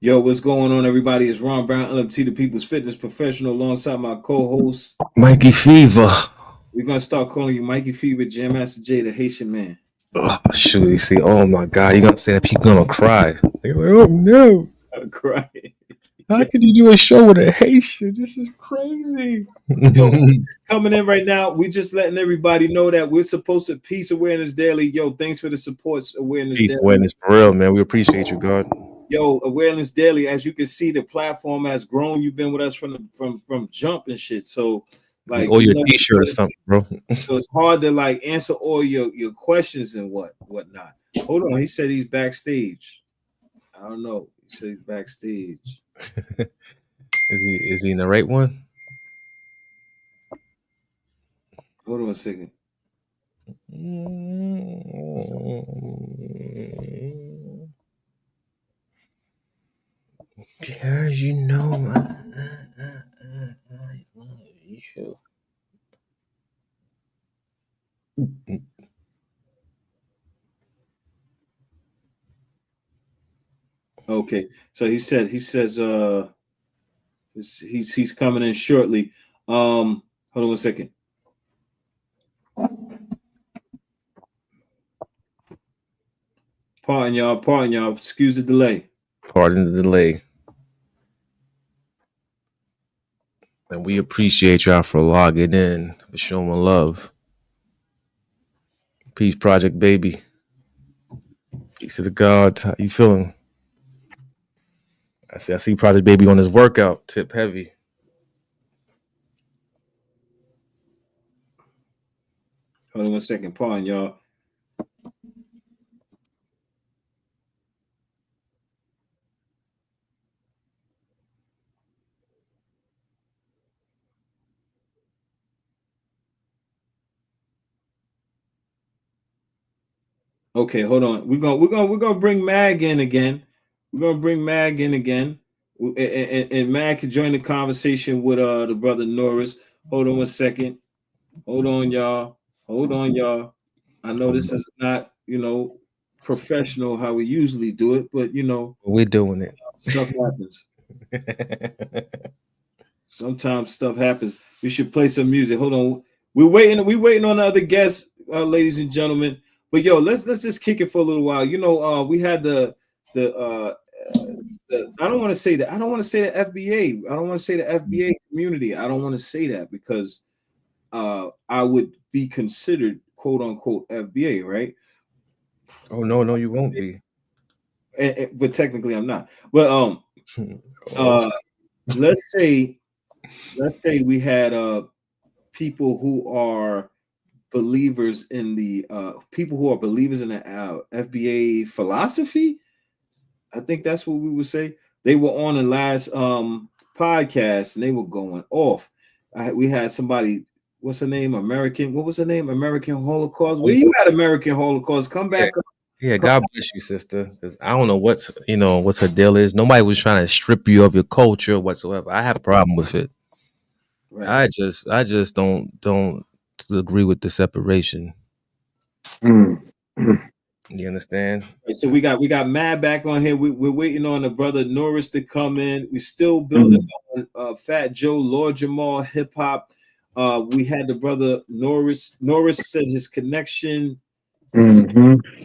Yo, what's going on, everybody? It's Ron Brown, LMT, the People's Fitness Professional, alongside my co-host. Mikey Fever. We're gonna start calling you Mikey Fever, Jam Master J, the Haitian man. Oh, shoot, you see, oh my God, you're gonna say that people gonna cry. They're like, oh no. I'm crying. How could you do a show with a Haitian? This is crazy. Yo, coming in right now, we just letting everybody know that we're supposed to Peace Awareness Daily. Yo, thanks for the support, Awareness Peace Daily. awareness for real, man. We appreciate you, God. Yo, Awareness Daily, as you can see, the platform has grown. You've been with us from jump and shit. So, like, Or your T-shirt or something, bro. So it's hard to like answer all your questions and whatnot. Hold on, he said he's backstage. I don't know. He said he's backstage. Is he in the right one? Hold on a second. Girl, you know I love you. Okay, so he says he's coming in shortly. Hold on a second. Pardon y'all. Excuse the delay. Pardon the delay. And we appreciate y'all for logging in, for showing love. Peace, Project Baby. Peace to the gods. How you feeling? I see Project Baby on his workout, tip heavy. Hold on a second. Pardon y'all. Okay, hold on. We're gonna bring Mag in again. We're gonna bring Mag in again, and Mag can join the conversation with the brother Norris. Hold on 1 second. Hold on, y'all. I know this is not professional how we usually do it, but we're doing it. Stuff happens. Sometimes stuff happens. We should play some music. Hold on. We're waiting on the other guests, ladies and gentlemen. But yo, let's just kick it for a little while. We had the I don't want to say that. I don't want to say the FBA. I don't want to say the FBA community. I don't want to say that because I would be considered quote unquote FBA, right? Oh no, you won't be. But technically I'm not. But let's say we had people who are believers in the FBA philosophy. I think that's what we would say. They were on the last podcast and they were going off. We had somebody, what's her name? What was her name? American Holocaust. Where you at, American Holocaust? Come back up. Yeah, God bless you, sister. Because I don't know what's her deal is. Nobody was trying to strip you of your culture whatsoever. I have a problem with it. Right. I just don't agree with the separation. You understand? So we got Matt back on here. We're waiting on the brother Norris to come in. We're still building on Fat Joe, Lord Jamar, hip hop. We had the brother Norris. Norris said his connection a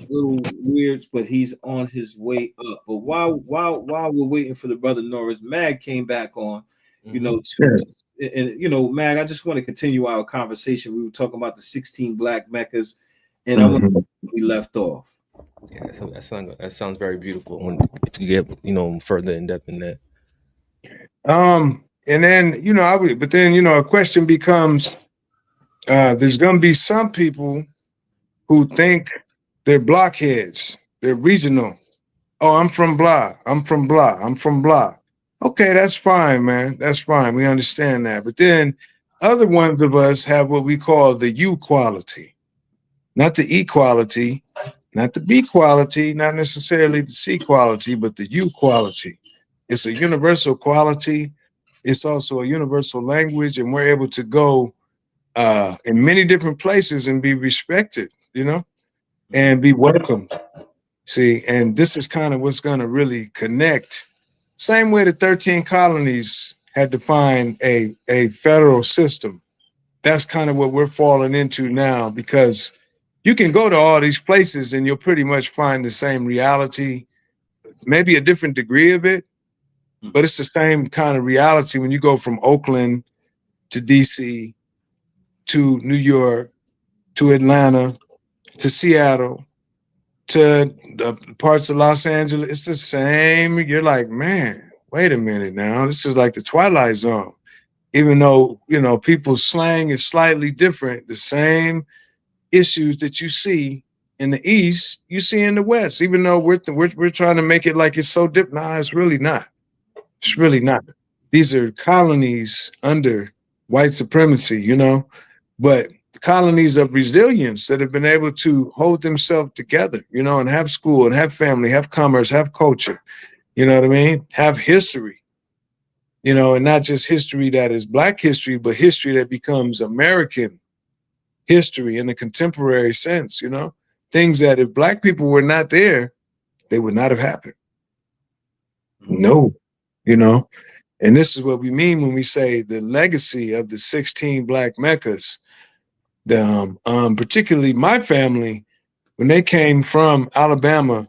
little weird, but he's on his way up. But while we're waiting for the brother Norris, Mag came back on. Mag, I just want to continue our conversation. We were talking about the 16 black meccas, and I want to we left off. Yeah, that sounds very beautiful. If you get further in depth in that. And then but then a question becomes: there's going to be some people who think they're blockheads, they're regional. Oh, I'm from blah. I'm from blah. I'm from blah. Okay, that's fine, man. That's fine. We understand that. But then other ones of us have what we call the U quality, not the E quality, not the B quality, not necessarily the C quality, but the U quality. It's a universal quality. It's also a universal language, and we're able to go in many different places and be respected, and be welcomed. See, and this is kind of what's going to really connect Same way the 13 colonies had defined a federal system. That's kind of what we're falling into now, because you can go to all these places and you'll pretty much find the same reality, maybe a different degree of it, but it's the same kind of reality when you go from Oakland to DC to New York to Atlanta to Seattle to the parts of Los Angeles. It's the same. You're like, man, wait a minute now. This is like the Twilight Zone. Even though, you know, people's slang is slightly different, the same issues that you see in the East, you see in the West. Even though we're trying to make it like it's so different. Nah, it's really not. It's really not. These are colonies under white supremacy, you know, but colonies of resilience that have been able to hold themselves together, you know, and have school and have family, have commerce, have culture, you know what I mean? Have history. You know, and not just history that is Black history, but history that becomes American history in a contemporary sense, you know, things that if Black people were not there, they would not have happened. No, you know, and this is what we mean when we say the legacy of the 16 Black meccas, particularly my family, when they came from Alabama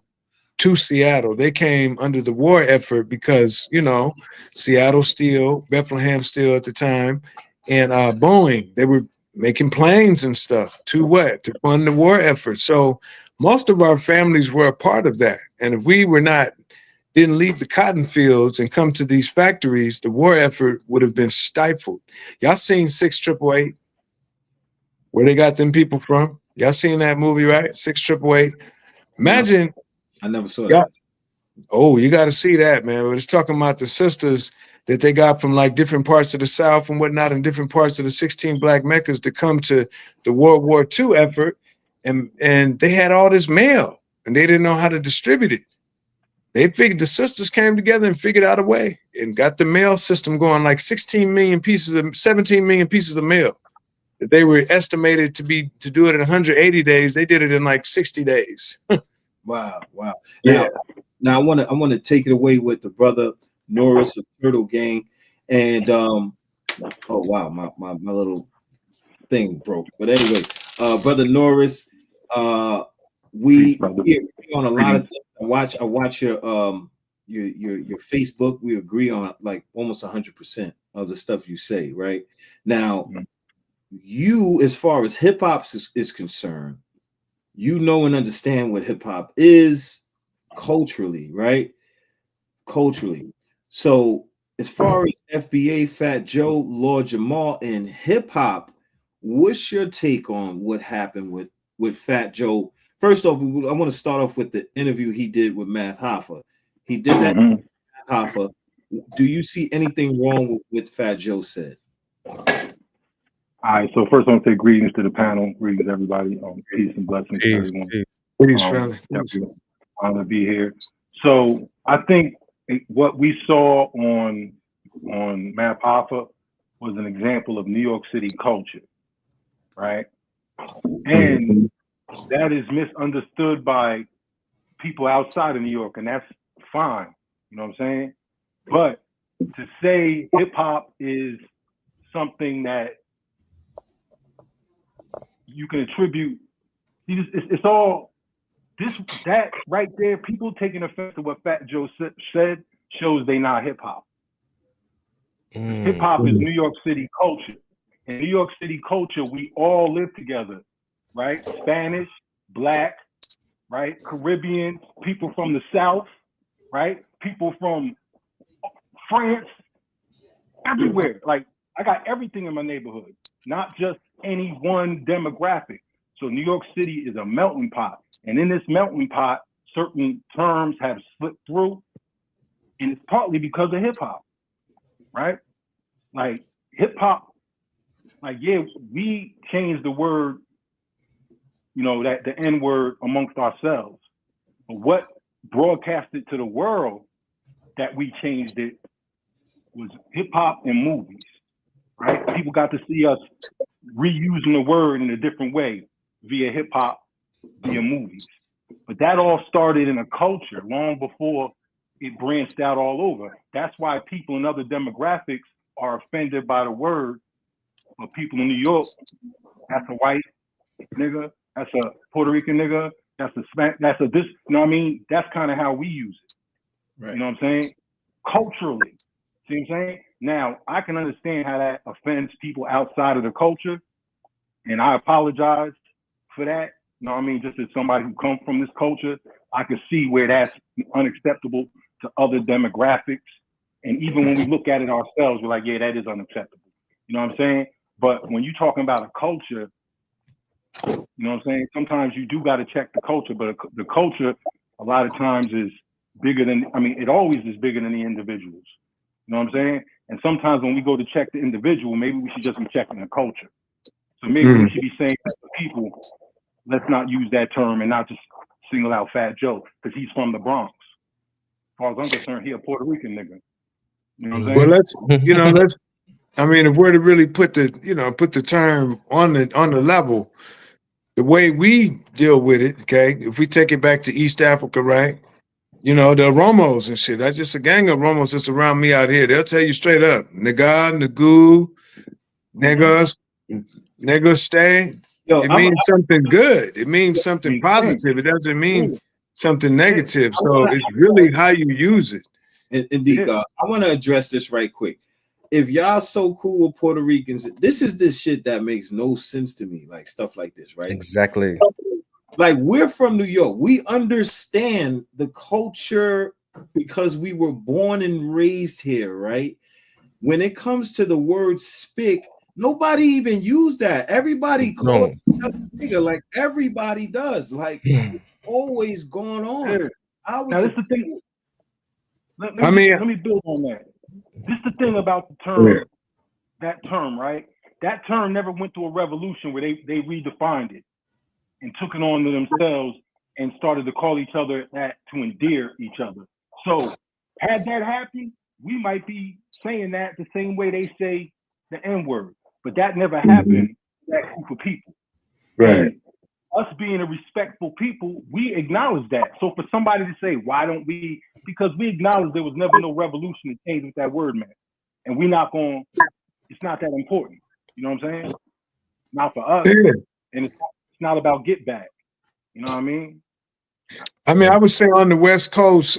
to Seattle. They came under the war effort because, you know, Seattle Steel, Bethlehem Steel at the time, and Boeing, they were making planes and stuff to what? To fund the war effort. So most of our families were a part of that. And if we didn't leave the cotton fields and come to these factories, the war effort would have been stifled. Y'all seen 6888? Where they got them people from? Y'all seen that movie, right? 6888. Imagine. No. I never saw that. Oh, you got to see that, man. But it's talking about the sisters that they got from like different parts of the South and whatnot, and different parts of the 16 Black meccas to come to the World War II effort. And they had all this mail and they didn't know how to distribute it. They figured, the sisters came together and figured out a way and got the mail system going, like 17 million pieces of mail that they were estimated to do it in 180 days. They did it in like 60 days. Wow. Yeah. Now I want to take it away with the brother Norris of Turtle Gang, and oh wow, my little thing broke. But anyway, brother Norris, we agree on a lot of things. I watch your Facebook. We agree on like almost 100% of the stuff you say. Right now, you, as far as hip hop is concerned, you know and understand what hip hop is culturally, right? Culturally. So as far as FBA, Fat Joe, Lord Jamar, and hip hop, what's your take on what happened with Fat Joe? First off, I want to start off with the interview he did with Math Hoffa. He did that with Math Hoffa. Do you see anything wrong with what Fat Joe said? All right, so first I want to say greetings to the panel. Greetings, everybody. Peace and blessings to everyone. Peace, family. Honor to be here. So I think what we saw on Map Alpha was an example of New York City culture, right? And that is misunderstood by people outside of New York, and that's fine. You know what I'm saying? But to say hip hop is something that you can attribute, it's all that right there. People taking offense to what Fat Joe said shows they not hip hop. Hip hop is New York City culture. In New York City culture, we all live together, right? Spanish, Black, right? Caribbean, people from the South, right? People from France, everywhere. Like, I got everything in my neighborhood, not just any one demographic. So New York City is a melting pot. And in this melting pot, certain terms have slipped through. And it's partly because of hip hop, right? Like hip hop, like, yeah, we changed the word, you know, that the N word amongst ourselves. But what broadcasted to the world that we changed it was hip hop and movies, right? People got to see us reusing the word in a different way via hip hop, via movies. But that all started in a culture long before it branched out all over. That's why people in other demographics are offended by the word. But people in New York, that's a white nigga, that's a Puerto Rican nigga, that's a this, you know what I mean? That's kind of how we use it. Right. You know what I'm saying? Culturally. See what I'm saying? Now, I can understand how that offends people outside of the culture, and I apologize for that. You know what I mean? Just as somebody who comes from this culture, I can see where that's unacceptable to other demographics. And even when we look at it ourselves, we're like, yeah, that is unacceptable. You know what I'm saying? But when you're talking about a culture, you know what I'm saying? Sometimes you do got to check the culture, but the culture a lot of times is bigger than, I mean, it always is bigger than the individuals. You know what I'm saying? And sometimes when we go to check the individual, maybe we should just be checking the culture. So maybe we should be saying to people, let's not use that term and not just single out Fat Joe because he's from the Bronx. As far as I'm concerned, he a Puerto Rican nigga. You know what I'm saying? Well, let's, I mean, if we're to really put the term on the level, the way we deal with it, okay, if we take it back to East Africa, right? You know, the Romos and shit. That's just a gang of Romos that's around me out here. They'll tell you straight up, nigga, nagu, nigga, stay. It means something good. It means something positive. It doesn't mean something negative. So it's really how you use it. Indeed, I want to address this right quick. If y'all so cool with Puerto Ricans, this is this shit that makes no sense to me, like stuff like this, right? Exactly. Like, we're from New York. We understand the culture because we were born and raised here, right? When it comes to the word spick, nobody even used that. Everybody calls nigga, like everybody does. Like, always going on. Now, this is the thing. Let me build on that. This is the thing about the term, that term, right? That term never went through a revolution where they redefined it and took it on to themselves and started to call each other that to endear each other. So had that happened, we might be saying that the same way they say the N-word, but that never happened to that group of people. Right. And us being a respectful people, we acknowledge that. So for somebody to say, why don't we? Because we acknowledge there was never no revolution to change what that word meant. And we're not going, it's not that important. You know what I'm saying? Not for us. Yeah. And it's not about get back. You know what I mean? I mean, I would say on the West Coast,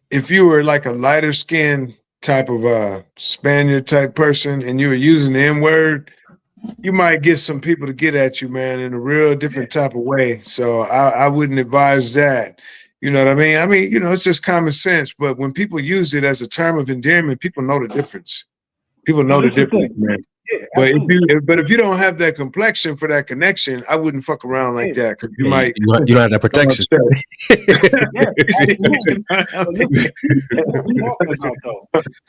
if you were like a lighter skinned type of Spaniard type person and you were using the N-word, you might get some people to get at you, man, in a real different type of way. So I wouldn't advise that. You know what I mean? I mean, you know, it's just common sense. But when people use it as a term of endearment, people know the difference. People know the difference, man. Yeah, but if you don't have that complexion for that connection, I wouldn't fuck around like that because you might. You don't have that protection.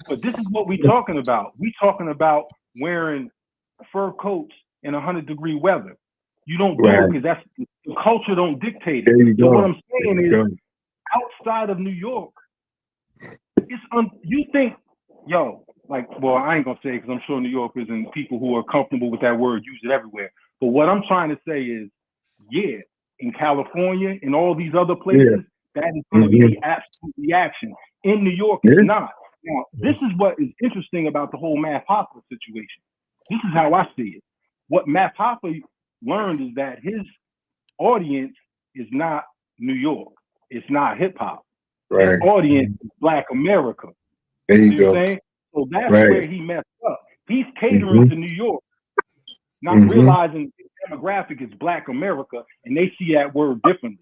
But this is what we're talking about. We're talking about wearing fur coats in 100-degree weather. You don't do it because that's the culture don't dictate it. So what I'm saying is, outside of New York, it's you think, yo. Like, well, I ain't gonna say because I'm sure New Yorkers and people who are comfortable with that word use it everywhere. But what I'm trying to say is, yeah, in California and all these other places, that is going to be the absolute reaction. In New York, it's not. Now, this is what is interesting about the whole Math Hoffa situation. This is how I see it. What Math Hoffa learned is that his audience is not New York. It's not hip hop. His audience is Black America. There you go. Saying? So that's where he messed up. He's catering to New York, not realizing the demographic is Black America, and they see that word differently.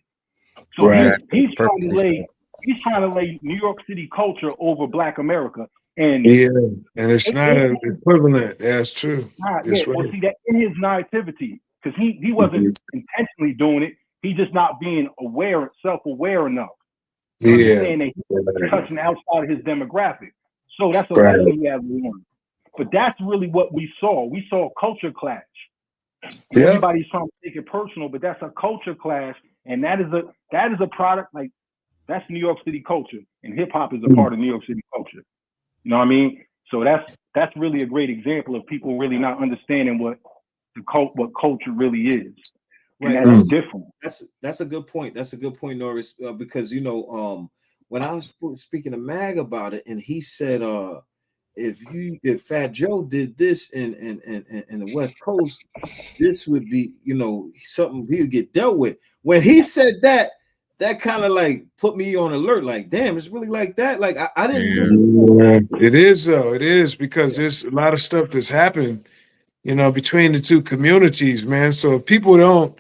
So he's trying to lay New York City culture over Black America, and and it's not an equivalent. That's true. That's right. Well, see that in his naivety, because he wasn't intentionally doing it. He's just not being self-aware enough. To understand that he's touching outside of his demographic. So that's a lesson he has learned. But that's really what we saw. We saw a culture clash. Everybody's trying to take it personal, but that's a culture clash, and that is a product, like, that's New York City culture, and hip hop is a part of New York City culture. You know what I mean? So that's really a great example of people really not understanding what culture really is. And that's different. That's a good point. That's a good point, Norris, because when I was speaking to Mag about it, and he said, if Fat Joe did this in the West Coast, this would be, you know, something he would get dealt with. When he said that, that kind of like put me on alert. Like, damn, it's really like that. Like, I didn't really. It is though. It is, because there's a lot of stuff that's happened, you know, between the two communities, man. So if people don't,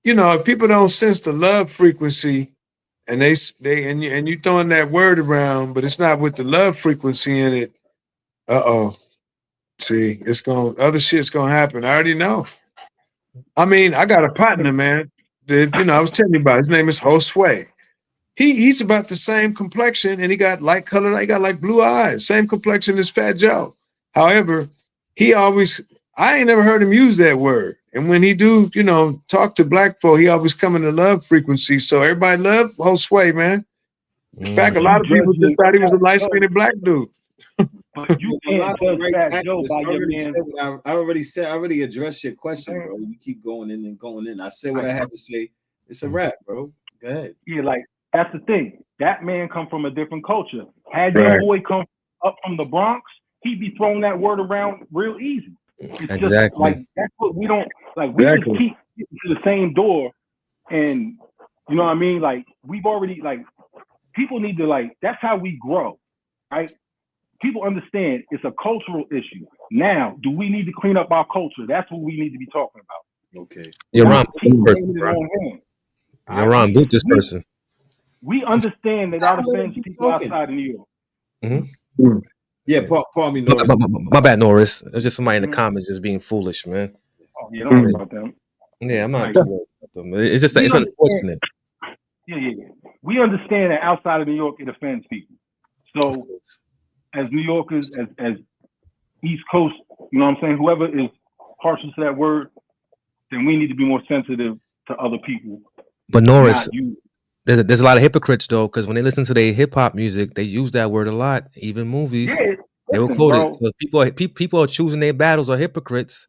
you know, if people don't sense the love frequency, and you throwing that word around, but it's not with the love frequency in it. See, other shit's gonna happen. I already know. I mean, I got a partner, man, that, you know, I was telling you about. His name is Josue. He's about the same complexion, and he got light color. He got like blue eyes, same complexion as Fat Joe. However, I ain't never heard him use that word. And when he do, you know, talk to black folk, he always come in the love frequency. So everybody love Josue, man. In fact, a lot of people just thought he was a light-skinned black dude. But you can't judge Fat Joe by your man. I already addressed your question, bro. You keep going in and going in. I said what I had to say. It's a wrap, bro. Go ahead. Yeah, like that's the thing. That man come from a different culture. Had your boy come up from the Bronx, he'd be throwing that word around real easy. It's exactly. Just like that's what we don't like. We just keep getting to the same door, and you know what I mean. Like we've already like people need to like. That's how we grow, right? People understand it's a cultural issue. Now, do we need to clean up our culture? That's what we need to be talking about. Okay. You're wrong. You're wrong. Boot this person. We understand that offends people outside of New York. Mm-hmm. Yeah, pardon me, Norris. My bad, Norris. It was just somebody in the comments just being foolish, man. Oh, yeah, don't worry about them. Yeah, I'm not too worried about them. It's just it's unfortunate. Yeah. We understand that outside of New York, it offends people. So, as New Yorkers, as East Coast, you know what I'm saying? Whoever is partial to that word, then we need to be more sensitive to other people. But Norris, there's a lot of hypocrites though, because when they listen to their hip hop music, they use that word a lot. Even movies, they will quote it. So people are choosing their battles are hypocrites.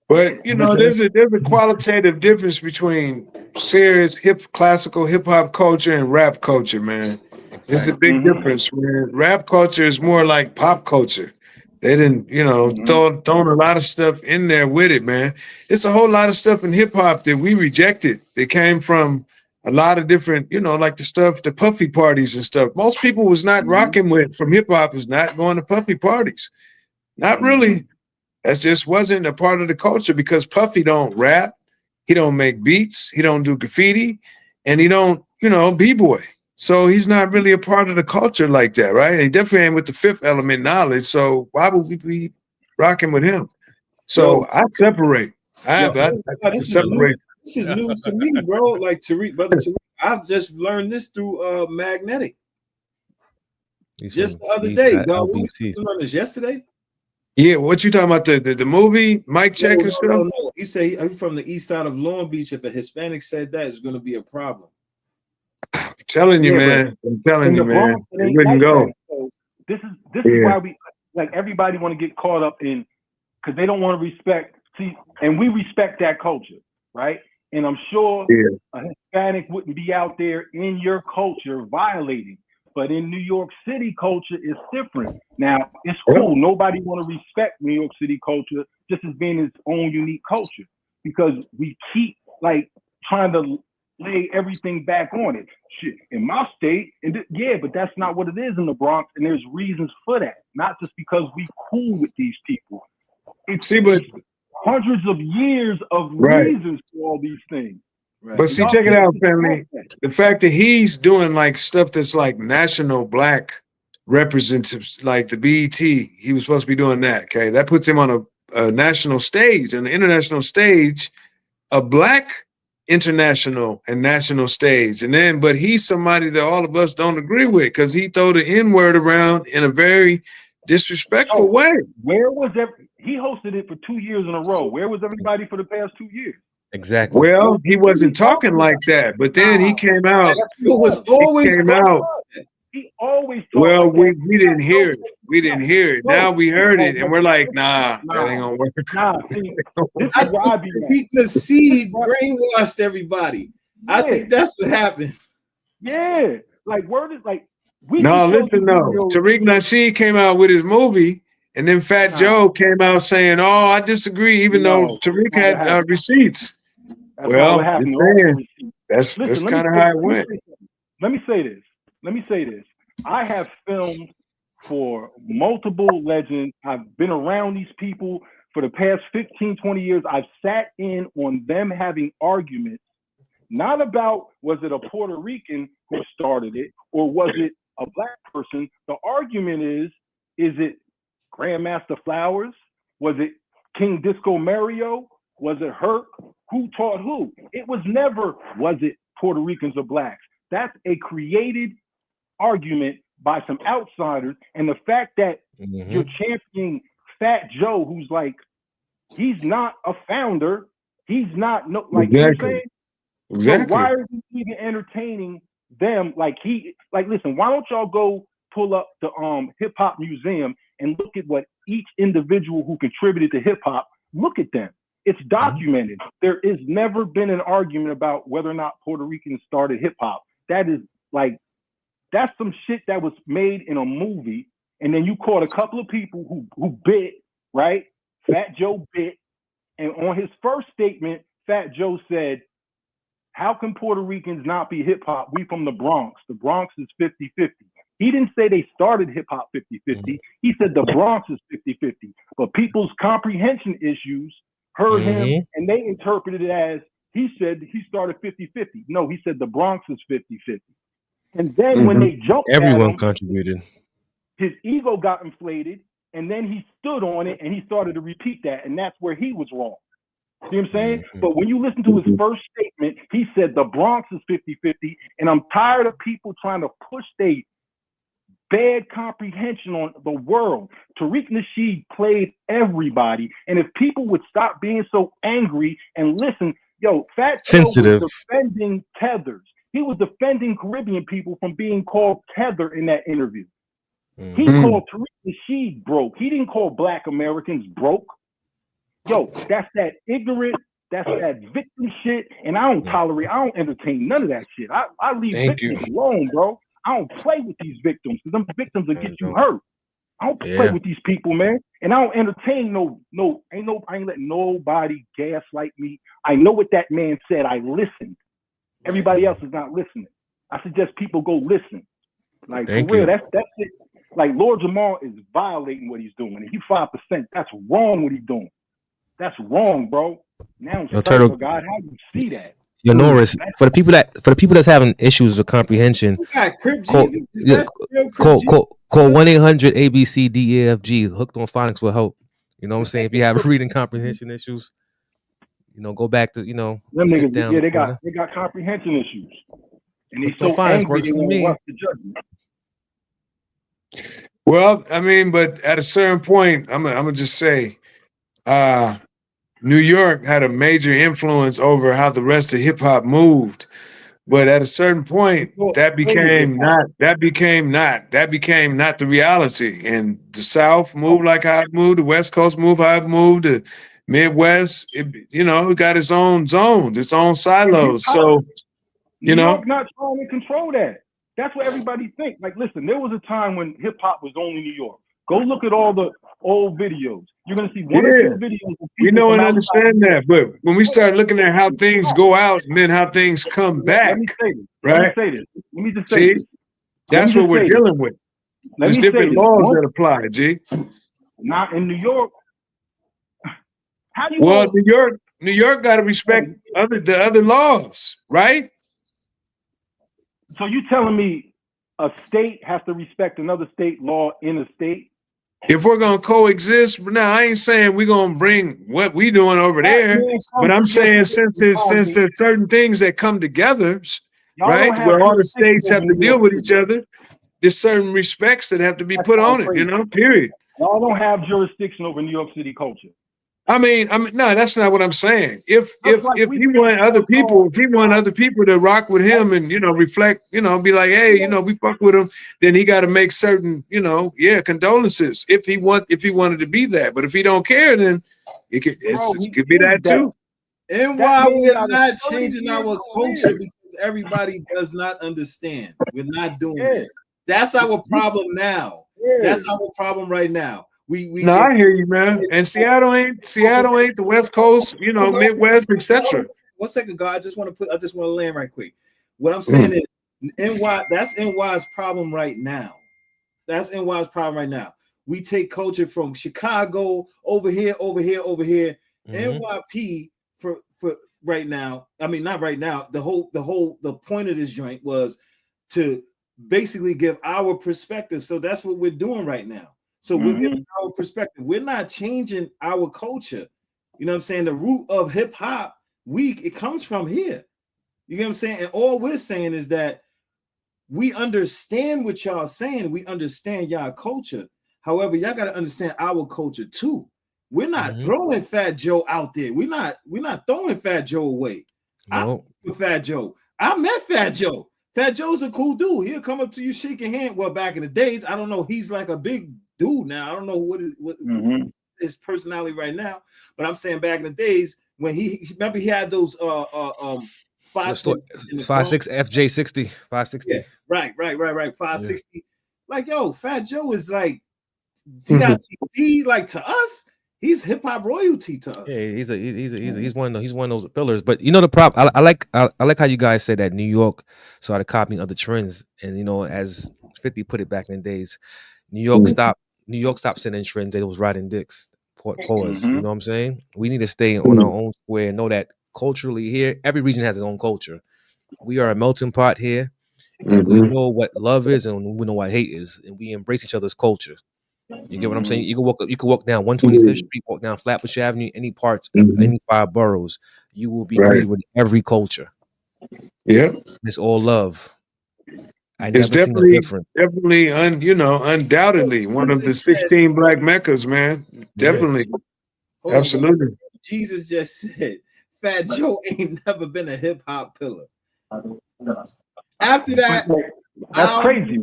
But you know, there's a qualitative difference between serious classical hip hop culture and rap culture, man. Exactly. It's a big difference, man. Rap culture is more like pop culture. They didn't, you know, throwing a lot of stuff in there with it, man. It's a whole lot of stuff in hip hop that we rejected. They came from a lot of different, you know, like the puffy parties and stuff. Most people was not rocking with from hip hop was not going to puffy parties. Not really. That just wasn't a part of the culture because Puffy don't rap, he don't make beats, he don't do graffiti, and he don't, you know, b-boy. So he's not really a part of the culture like that, right? And he definitely ain't with the fifth element knowledge. So why would we be rocking with him? So I separate. I separate. This is news to me, bro. Like brother Tariq, I've just learned this through Magnetic. Just the other day, dog. We learned this yesterday. Yeah, what you talking about? The movie, Mike Check and stuff? No. He said I'm from the east side of Long Beach. If a Hispanic said that, it's going to be a problem. I'm telling you, man. I'm telling you, man. It wouldn't go. So this is why we like everybody want to get caught up in because they don't want to respect. See, and we respect that culture, right? And I'm sure a Hispanic wouldn't be out there in your culture violating. But in New York City culture, it's different. Now, it's cool. Nobody want to respect New York City culture just as being its own unique culture because we keep like trying to lay everything back on it. Shit, in my state, but that's not what it is in the Bronx, and there's reasons for that. Not just because we cool with these people. It's hundreds of years of reasons for all these things. Right. But see, check it out, family. The fact that he's doing like stuff that's like national black representatives, like the BET, he was supposed to be doing that. Okay, that puts him on a national stage, an international stage, a black international and national stage. And then, but he's somebody that all of us don't agree with because he throw the N-word around in a very disrespectful way. Where was he hosted it for 2 years in a row? Where was everybody for the past 2 years? Exactly. Well, he wasn't talking like that, but then he came out. He always talked. Well, we didn't hear it. We didn't hear it. Now we heard it, and we're like, nah, that ain't gonna work. I think he conceived, brainwashed everybody. I think that's what happened. Yeah, like word is like No, listen, no. Tariq Nasheed came out with his movie, and then Fat Joe came out saying, "Oh, I disagree," even though Tariq had receipts. That's not what happened. That's kind of how it went. Let me say this. I have filmed for multiple legends. I've been around these people for the past 15, 20 years. I've sat in on them having arguments, not about was it a Puerto Rican who started it or was it a black person. The argument is it Grandmaster Flowers? Was it King Disco Mario? Was it Herc? Who taught who? It was never, was it Puerto Ricans or blacks? That's a created argument by some outsiders. And the fact that you're championing Fat Joe, who's like, he's not a founder. He's not, no, like, you know what I'm saying? Exactly. So why are you even entertaining them? Like, listen, why don't y'all go pull up the hip hop museum and look at what each individual who contributed to hip hop, look at them. It's documented. There has never been an argument about whether or not Puerto Ricans started hip hop. That is like, that's some shit that was made in a movie. And then you caught a couple of people who bit, right? Fat Joe bit. And on his first statement, Fat Joe said, how can Puerto Ricans not be hip hop? We from the Bronx. The Bronx is 50-50. He didn't say they started hip hop 50-50. He said the Bronx is 50-50. But people's comprehension issues heard him and they interpreted it as he said he started 50-50. No, he said the Bronx is 50-50. And then when they jumped everyone at him, contributed. His ego got inflated, and then he stood on it and he started to repeat that, and that's where he was wrong. See what I'm saying? But when you listen to his first statement, he said the Bronx is 50-50, and I'm tired of people trying to push their bad comprehension on the world. Tariq Nasheed played everybody, and if people would stop being so angry and listen, Fat sensitive, Joe was defending tethers. He was defending Caribbean people from being called tether in that interview. He called Tariq Nasheed broke. He didn't call Black Americans broke. That's that ignorant, that's that victim shit, and I don't entertain none of that shit. I leave victims alone, bro. I don't play with these victims because them victims will get you hurt. I don't play with these people, man. And I don't entertain I ain't letting nobody gaslight me. I know what that man said. I listened. Everybody else is not listening. I suggest people go listen. Like, for real, that's it. Like, Lord Jamar is violating what he's doing. And he 5%. That's wrong what he's doing. That's wrong, bro. Now, Turtle, God, how do you see that? Yo, Norris, for the people that's having issues with comprehension, call 1-800-ABCDEFG, Hooked on Phonics will help. You know what I'm saying? If you have reading comprehension issues, go back to them niggas. Down they got comprehension issues, and they so angry they won't watch the judgment. Well, I mean, but at a certain point, I'm gonna just say, New York had a major influence over how the rest of hip hop moved. But at a certain point, that became not the reality. And the South moved like how it moved, the West Coast moved how it moved, the Midwest, it got its own zones, its own silos. So, New York not trying to control that. That's what everybody thinks. Like, listen, there was a time when hip hop was only New York. Go look at all the old videos. You're gonna see one or two videos. We know and understand that, but when we start looking at how things go out and then how things come back, right? Let me just say this. That's what we're dealing with. There's different laws that apply, G. Not in New York. How do you? Well, New York got to respect the other laws, right? So you telling me a state has to respect another state law in a state? If we're gonna coexist, now I ain't saying we're gonna bring what we doing over there, but I'm saying since there's certain things that come together, right, where all the states have to deal with each other, there's certain respects that have to be put on it, period. Y'all don't have jurisdiction over New York City culture. I mean, no, that's not what I'm saying. If he want other people to rock with him and reflect, be like, hey, we fuck with him, then he got to make certain, condolences if he wanted to be that. But if he don't care, then it could be that too. And why we're not changing our culture because everybody does not understand. We're not doing that. That's our problem now. That's our problem right now. No, I hear you, man. And Seattle ain't the West Coast, you know, Midwest, etc. 1 second, God. I just want to land right quick. What I'm saying is NY, that's NY's problem right now. That's NY's problem right now. We take culture from Chicago over here. NYP for right now. I mean, not right now. The point of this joint was to basically give our perspective. So that's what we're doing right now. So we're giving our perspective. We're not changing our culture. You know what I'm saying? The root of hip hop, it comes from here. You know what I'm saying? And all we're saying is that we understand what y'all saying. We understand y'all culture. However, y'all got to understand our culture too. We're not throwing Fat Joe out there. We're not throwing Fat Joe away. No. I'm Fat Joe. I met Fat Joe. Fat Joe's a cool dude. He'll come up to you, shake your hand. Well, back in the days, I don't know. He's like a big dude now. I don't know what his personality right now. But I'm saying back in the days when he remember he had those 5.6 FJ60 560. Yeah, right 560. Yeah. Like, yo, Fat Joe is like DITC, like to us. He's hip hop royalty to us. Yeah, he's one of those pillars. But you know the problem. I like how you guys said that New York started copying other trends, and you know, as 50 put it back in the days, New York stopped sending trends. They was riding dicks. Pause. You know what I'm saying? We need to stay on our own square and know that culturally here, every region has its own culture. We are a melting pot here, and we know what love is and we know what hate is, and we embrace each other's culture. You get what I'm saying? You can walk down 125th Street, walk down Flatbush Avenue, any parts, any 5 boroughs. You will be greeted with every culture. Yeah, it's all love. It's definitely undoubtedly one of the 16 black meccas, man. Definitely, absolutely. Jesus just said, "Fat Joe ain't never been a hip hop pillar." After that. That's crazy.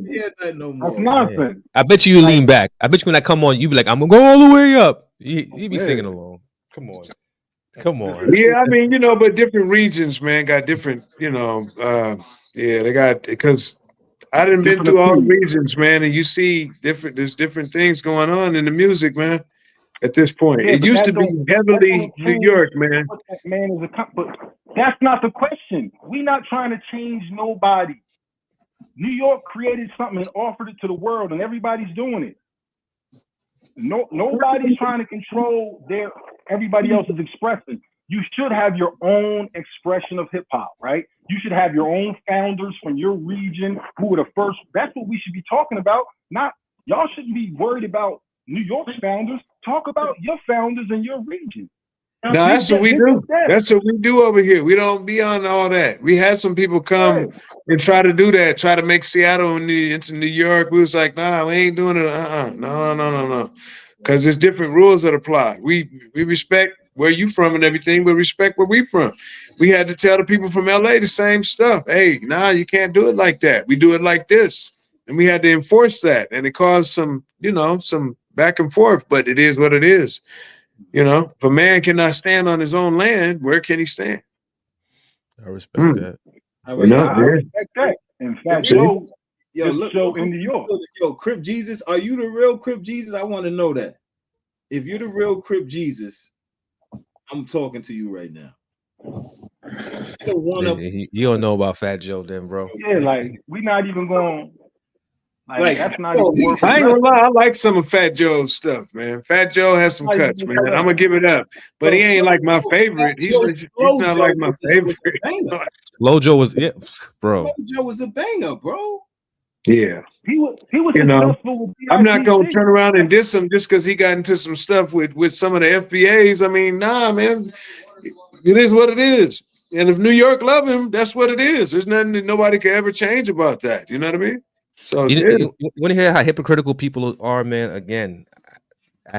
No more. That's nonsense. I bet you lean back. I bet you when I come on, you be like, "I'm gonna go all the way up." You be singing along. Come on. Yeah, I mean, but different regions, man, got different. They got because I done been through all the regions, man, and you see there's different things going on in the music, man. At this point, it used to be heavily New York, man. But that's not the question. We're not trying to change nobody. New York created something and offered it to the world, and everybody's doing it. Nobody's trying to control everybody else is expressing. You should have your own expression of hip hop, right? You should have your own founders from your region who were the first. That's what we should be talking about. Y'all shouldn't be worried about New York's founders. Talk about your founders in your region. No, that's what we do. That's what we do over here. We don't be on all that. We had some people come and try to do that, try to make Seattle into New York. We was like, nah, we ain't doing it. No. Because there's different rules that apply. We respect where you from and everything, but respect where we from. We had to tell the people from LA the same stuff. Hey, nah, you can't do it like that. We do it like this. And we had to enforce that. And it caused some back and forth, but it is what it is. If a man cannot stand on his own land, where can he stand? I respect that. I respect that. In fact, Joe in New York. Yo, Crip Jesus, are you the real Crip Jesus? I want to know that. If you're the real Crip Jesus, I'm talking to you right now. You don't know about Fat Joe, then, bro. Yeah, like we're not even going. That's not even worth. I ain't gonna lie, I like some of Fat Joe's stuff, man. Fat Joe has some cuts, man. I'm gonna give it up, but he ain't like my favorite. He's not like my favorite. Lojo was bro. Lojo was a banger, bro. Yeah, he was successful with I'm not gonna turn around and diss him just because he got into some stuff with some of the FBAs. I mean, nah, man. It is what it is. And if New York love him, that's what it is. There's nothing that nobody can ever change about that. You know what I mean? So you want to hear how hypocritical people are, man? Again,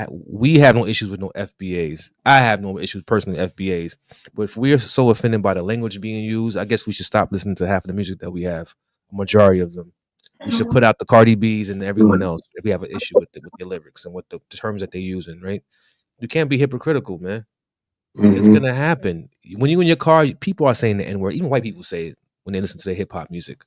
we have no issues with no FBAs. I have no issues personally with FBAs. But if we are so offended by the language being used, I guess we should stop listening to half of the music that we have. A majority of them. We should put out the Cardi B's and everyone else if we have an issue with their lyrics and with the terms that they're using, right? You can't be hypocritical, man. It's gonna happen. When you in your car, people are saying the N-word. Even white people say it when they listen to their hip hop music.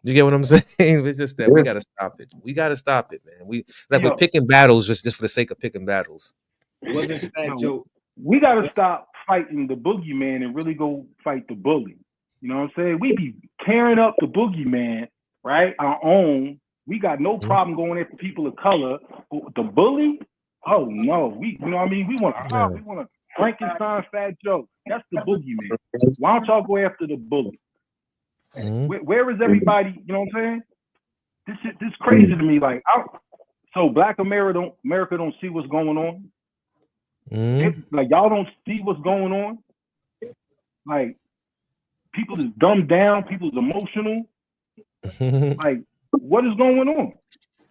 You get what I'm saying? It's just that we gotta stop it. We gotta stop it, man. We're picking battles just for the sake of picking battles. Wasn't Fat Joe? We gotta stop fighting the boogeyman and really go fight the bully. You know what I'm saying? We be tearing up the boogeyman, right? Our own. We got no problem going after people of color. But the bully? Oh no, you know what I mean? We want to Frankenstein Fat Joe. That's the boogeyman. Why don't y'all go after the bully? Where is everybody? You know what I'm saying? This crazy to me. Like, so Black America don't see what's going on. Like, y'all don't see what's going on. Like, people is dumbed down. People is emotional. Like, what is going on?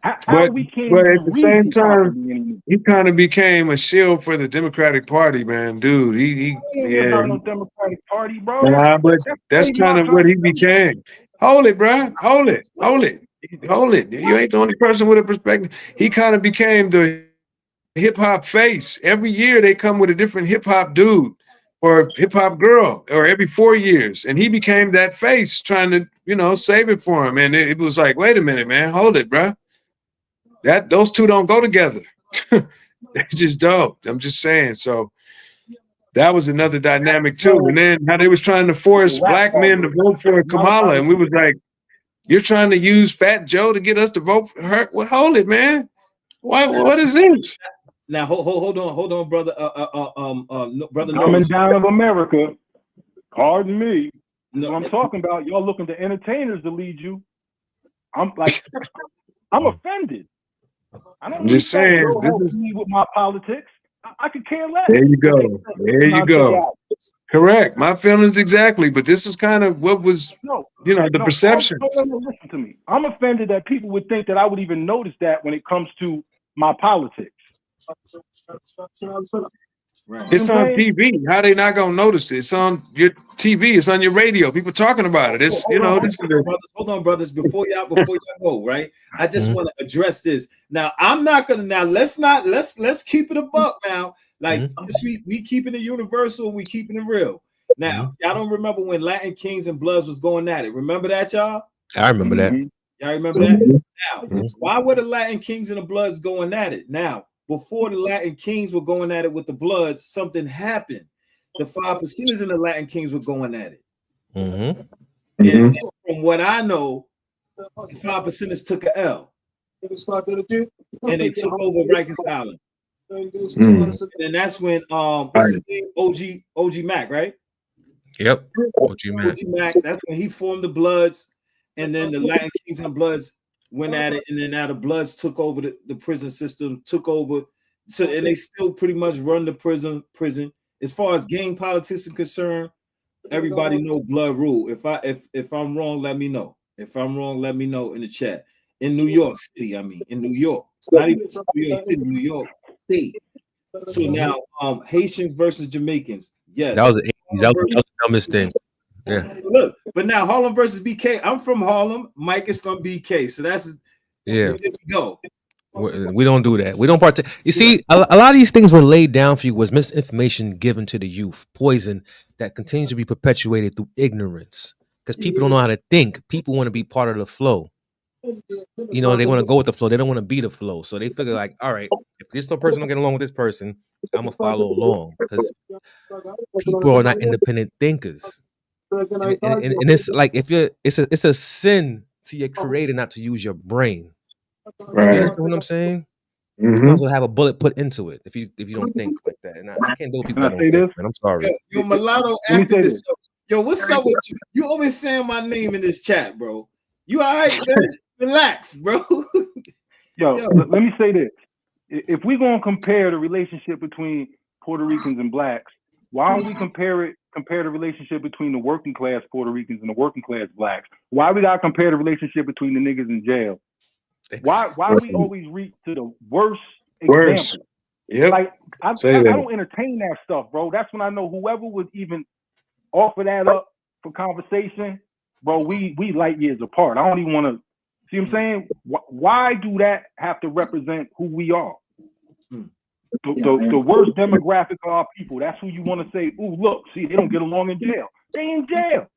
But at the same time, he kind of became a shield for the Democratic Party, man, dude. He no Democratic Party, bro. Nah, but that's kind of what he became. Hold it, bro. Hold it. You ain't the only person with a perspective. He kind of became the hip hop face. Every year they come with a different hip hop dude or hip hop girl, or every 4 years, and he became that face, trying to save it for him. And it was like, wait a minute, man, hold it, bro. Those two don't go together. It's just dope. I'm just saying. So that was another dynamic too. And then how they was trying to force Black men to vote for Kamala, and we was like, "You're trying to use Fat Joe to get us to vote for her? Well, hold it, man. What is this?" Now hold on, brother. Brother. Coming down of America. Pardon me. No, what I'm talking about. Y'all looking to entertainers to lead you. I'm offended. I'm just saying. Help me with my politics. I could care less. There you go. There you go. Correct. My feelings exactly. But this is kind of what was, the perception. Listen to me. I'm offended that people would think that I would even notice that when it comes to my politics. Right. It's on TV. How they not gonna notice it? It's on your TV. It's on your radio. People talking about it. It's hold on, brothers. Before y'all go, right? I just want to address this. Now, I'm not gonna. Now, let's keep it a buck. Now, like we keeping it universal. And we keeping it real. Now, y'all don't remember when Latin Kings and Bloods was going at it? Remember that, y'all? I remember that. Y'all remember that? Now, why were the Latin Kings and the Bloods going at it? Now, before the Latin Kings were going at it with the Bloods, something happened. The 5%ers and the Latin Kings were going at it. And from what I know, the 5%ers took an L. And they took over Rikers Island. And that's when what's his name? OG Mac, right? Yep. OG Mac. That's when he formed the Bloods, and then the Latin Kings and Bloods went at it, and then now the Bloods took over the prison system, took over. So, and they still pretty much run the prison. As far as gang politics is concerned, everybody know blood rule. If I'm wrong, let me know. If I'm wrong, let me know in the chat. In New York City, in New York, not even New York City, New York State. So now, Haitians versus Jamaicans. Yes, that was the 80s. That was the dumbest thing. Yeah. Look, but now Harlem versus BK. I'm from Harlem. Mike is from BK. So that's there we go. We don't do that. We don't partake. You see, a lot of these things were laid down for you was misinformation given to the youth, poison that continues to be perpetuated through ignorance. Because people don't know how to think. People want to be part of the flow. They want to go with the flow. They don't want to be the flow. So they figure like, all right, if this person don't get along with this person, I'm gonna follow along. Because people are not independent thinkers. And it's like it's a sin to your creator not to use your brain. Right. You understand what I'm saying? You also have a bullet put into it if you don't think like that. And I can't do what people don't think. Man. I'm sorry. Yo, mulatto activist. Yo, what's up with you? You always saying my name in this chat, bro. You all right, man? Relax, bro. Yo, let me say this. If we're gonna compare the relationship between Puerto Ricans and blacks, why don't we compare the relationship between the working class Puerto Ricans and the working class blacks? Why we gotta compare the relationship between the niggas in jail? Why we always reach to the worst example? Yep. Like I don't entertain that stuff, bro. That's when I know whoever would even offer that up for conversation, bro. We light years apart. I don't even want to see what I'm saying. Why do that have to represent who we are? The worst demographic of our people. That's who you want to say. Ooh, look, see, they don't get along in jail. They in jail.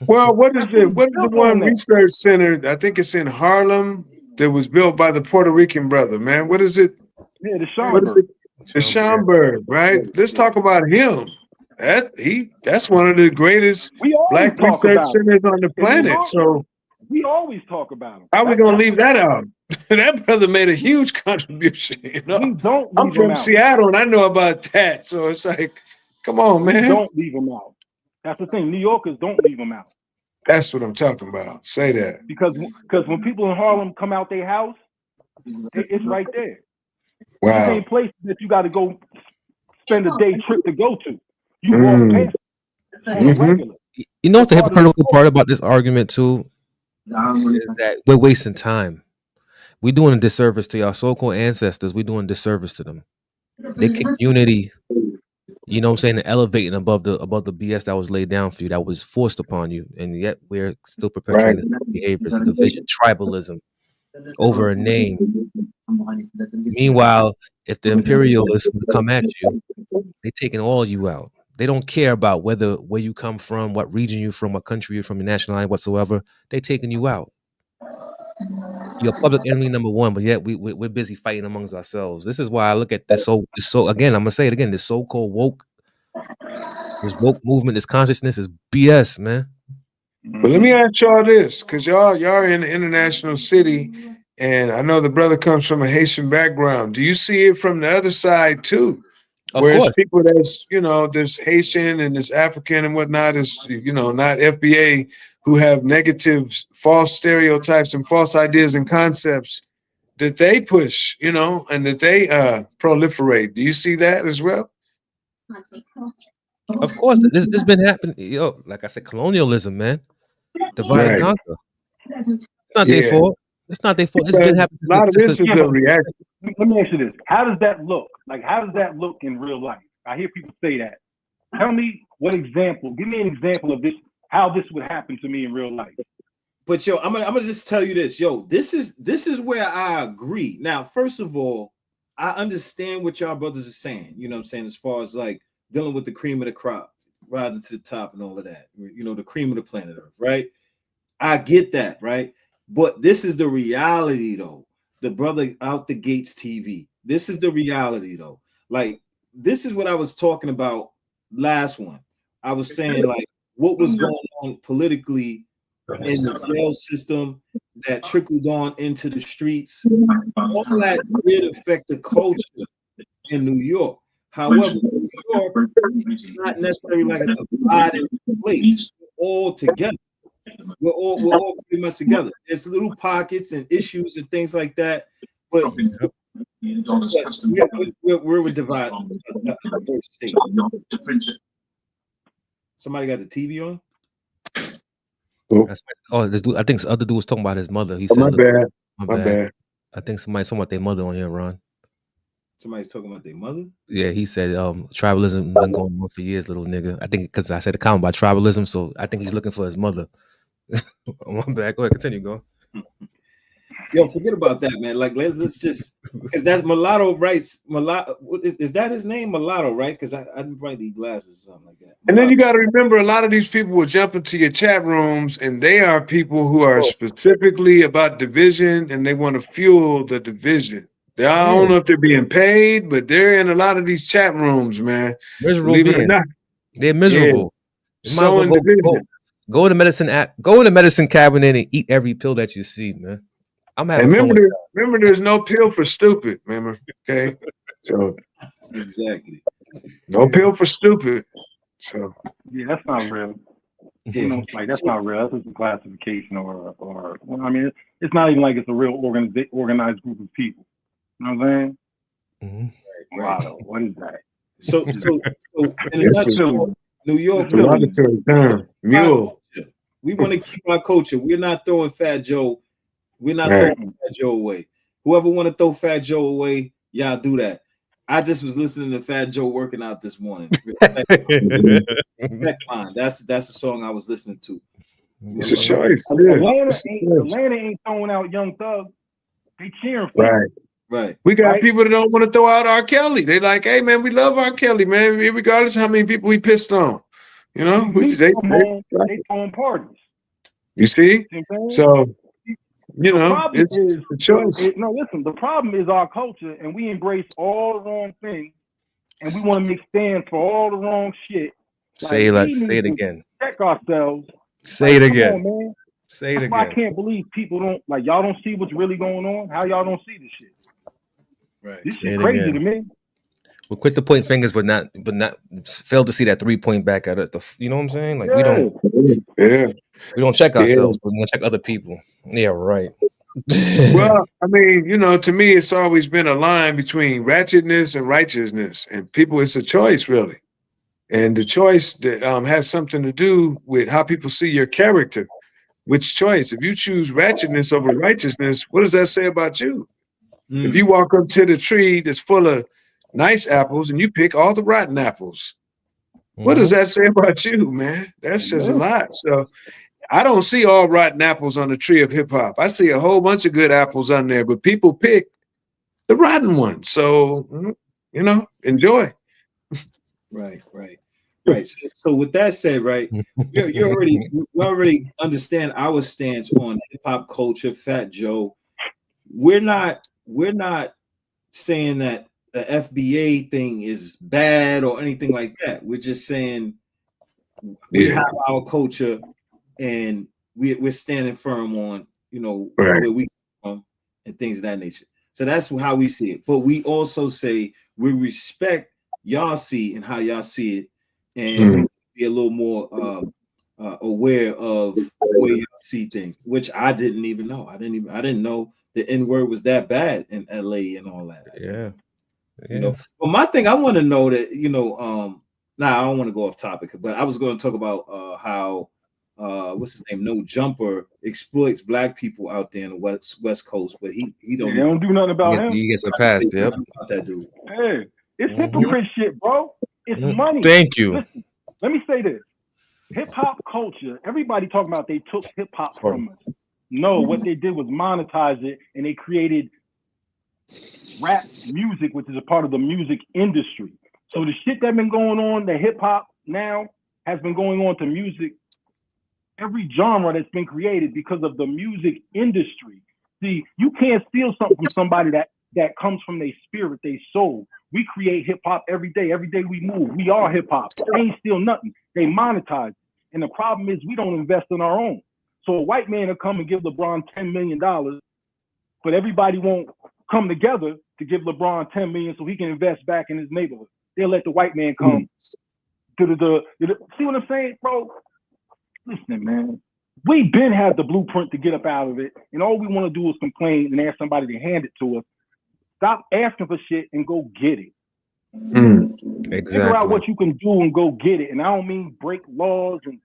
Well, what is the Built one on that. research center? I think it's in Harlem that was built by the Puerto Rican brother, man. What is it? Yeah, the What is Schomburg. it? The Schomburg, right? Let's talk about him. That's one of the greatest We always black talk research about him. centers on the In New planet. York, So we always talk about him. how are we gonna leave that out? That brother made a huge contribution. You know, We don't I'm leave him from out. Seattle and I know about that. So it's like, come on, We man. don't leave him out. That's the thing. New Yorkers don't leave him out. That's what I'm talking about. Say that. Because when people in Harlem come out their house, it's right there. These Wow. ain't places that you got to go spend a day trip to go to. You walk past on a regular. You know what's the hypocritical part about this argument too? Is that we're wasting time. We're doing a disservice to our so-called ancestors. We're doing a disservice to them. Their community, you know what I'm saying, and elevating above the BS that was laid down for you, that was forced upon you, and yet we're still perpetuating the same behaviors, division, tribalism over a name. Meanwhile, if the imperialists come at you, they're taking all you out. They don't care about where you come from, what region you're from, what country you're from, your nationality whatsoever. They're taking you out. You're public enemy number one, but yet we're busy fighting amongst ourselves. This is why I look at this. So again, I'm gonna say it again. This so-called woke movement, this consciousness is BS, man. But let me ask y'all this, because y'all are in an international city, and I know the brother comes from a Haitian background. Do you see it from the other side too? Of Whereas course. people that's, this Haitian and this African and whatnot is, not FBA, who have negative, false stereotypes and false ideas and concepts that they push, and that they proliferate. Do you see that as well? Of course, this been happening. Like I said, colonialism, man. Divide and conquer. It's not their fault. It's not their fault. It's been happening. A lot of this is a reaction. Let me ask you this: how does that look? Like, how does that look in real life? I hear people say that. Tell me what example. Give me an example of this. How this would happen to me in real life. But I'm gonna just tell you this, this is where I agree. Now, first of all, I understand what y'all brothers are saying. You know what I'm saying, as far as like dealing with the cream of the crop, rising to the top, and all of that. The cream of the planet Earth, right? I get that, right? But this is the reality, though. The brother out the gates TV. This is the reality, though. Like, this is what I was talking about last one. I was saying, like, what was going on politically in the jail system that trickled on into the streets. All that did affect the culture in New York. However, New York is not necessarily like a divided place. We're all together. We're all pretty much together. There's little pockets and issues and things like that, but we're divided. State. Somebody got the TV on? This dude, I think this other dude was talking about his mother. He said, my bad. I think somebody's talking about their mother on here, Ron. Somebody's talking about their mother? Yeah, he said tribalism been going on for years, little nigga. I think because I said a comment about tribalism, so I think he's looking for his mother. My bad. Go ahead, continue, go. Yo, forget about that, man. Like, let's just, because that's Mulatto writes Mulatto. Is that his name, Mulatto? Right? Because I didn't write these glasses or something like that. Mulatto. And then you got to remember, a lot of these people will jump into your chat rooms, and they are people who are specifically about division, and they want to fuel the division. I don't know if they're being paid, but they're in a lot of these chat rooms, man. Miserable Believe it or not, they're miserable. Yeah. So in division. Go in the medicine cabinet and eat every pill that you see, man. I'm having remember, there's no pill for stupid. Remember, okay? So exactly, no pill for stupid. So yeah, that's not real. Yeah. That's not real. That's just a classification, or I mean, it's not even like it's a real organized group of people. You know what I'm saying? Mm-hmm. Wow, what is that? So in a nutshell, New York, mule. We want to keep our culture. We're not throwing Fat Joe. We're not throwing Fat Joe away. Whoever want to throw Fat Joe away, y'all do that. I just was listening to Fat Joe working out this morning. Respect mine. That's the song I was listening to. It's a choice. Atlanta ain't throwing out Young Thug. They cheering for him. Right. We got people that don't want to throw out R. Kelly. They like, hey man, we love R. Kelly, man, regardless of how many people we pissed on. You know, They throwing parties. You see? So, you know, it's a choice. No, listen, the problem is our culture, and we embrace all the wrong things, and we want to make stands for all the wrong shit. Say it again. Check ourselves. Say it again. Come on, man. Say it That's again. why I can't believe people don't, like, y'all don't see what's really going on. How y'all don't see this shit? Right. This shit crazy to me. We're quick to point fingers, but not fail to see that 3-point back at it. You know what I'm saying? Like we don't check ourselves, but we gonna check other people. Yeah, right. Well, I mean, you know, to me, it's always been a line between ratchetness and righteousness, and people, it's a choice, really. And the choice that has something to do with how people see your character. Which choice? If you choose ratchetness over righteousness, what does that say about you? If you walk up to the tree that's full of nice apples and you pick all the rotten apples, what does that say about you, man? That says a lot. So I don't see all rotten apples on the tree of hip hop. I see a whole bunch of good apples on there, but people pick the rotten ones. So, you know, enjoy. Right. So with that said, right, we already understand our stance on hip hop culture, Fat Joe. We're not saying that the FBA thing is bad or anything like that. We're just saying we have our culture and we're standing firm on, you know, where we come from and things of that nature. So that's how we see it. But we also say we respect y'all see and how y'all see it, and we be a little more aware of where y'all see things, which I didn't even know. I didn't know the N-word was that bad in LA and all that. You know. But my thing, I want to know that, you know, I don't want to go off topic, but I was going to talk about how what's his name? No Jumper exploits black people out there in the West Coast, but he don't. They don't do nothing about him. He gets a pass. Yep. About that dude. Hey, it's hypocrite shit, bro. It's money. Thank you. Listen, let me say this: hip hop culture. Everybody talking about they took hip hop from us. No, what they did was monetize it, and they created rap music, which is a part of the music industry. So the shit that been going on, the hip hop now has been going on to music. Every genre that's been created because of the music industry. See, you can't steal something from somebody that comes from their spirit, their soul. We create hip hop every day. Every day we move. We are hip hop. They ain't steal nothing. They monetize. And the problem is we don't invest in our own. So a white man will come and give LeBron $10 million, but everybody won't come together to give LeBron $10 million so he can invest back in his neighborhood. They'll let the white man come. See what I'm saying, bro? Listen, man. We've been had the blueprint to get up out of it, and all we want to do is complain and ask somebody to hand it to us. Stop asking for shit and go get it. Exactly. Figure out what you can do and go get it. And I don't mean break laws and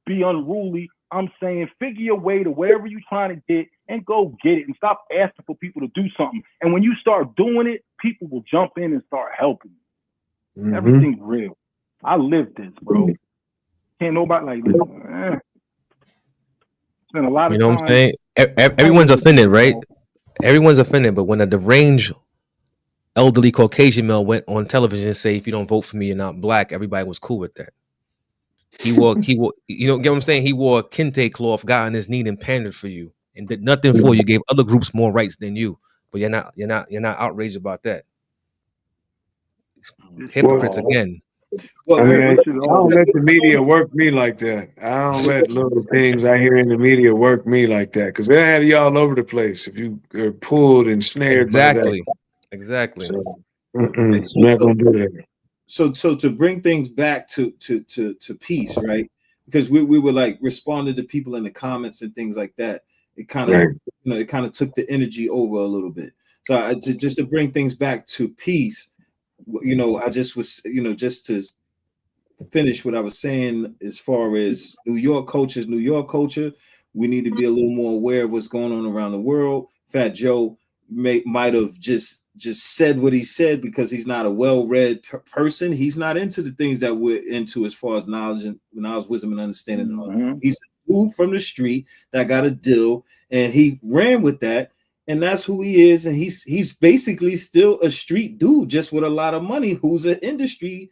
be unruly. I'm saying figure your way to wherever you're trying to get and go get it, and stop asking for people to do something. And when you start doing it, people will jump in and start helping you. Everything's real. I live this, bro. Can't nobody like listen. Spend a lot of time. You know what I'm saying? Everyone's offended, right? Everyone's offended, but when a deranged elderly Caucasian male went on television and say, "If you don't vote for me, you're not black," everybody was cool with that. He wore, you know, get what I'm saying? He wore a kente cloth, got on his knee and pandered for you, and did nothing for you. Gave other groups more rights than you, but you're not outraged about that. Hypocrites again. Well, I mean, I don't let the media work me like that. I don't let little things I hear in the media work me like that, because they'll have you all over the place if you are pulled and snared. Exactly. So, not gonna do that. So to bring things back to peace, right? Because we were like responding to people in the comments and things like that. It kind of it kind of took the energy over a little bit. So just to bring things back to peace, you know, I just was, you know, just to finish what I was saying as far as New York culture, we need to be a little more aware of what's going on around the world. Fat Joe might have just said what he said because he's not a well-read person. He's not into the things that we're into as far as knowledge, wisdom, and understanding. He's a dude from the street that got a deal, and he ran with that. And that's who he is, and he's basically still a street dude, just with a lot of money, who's an industry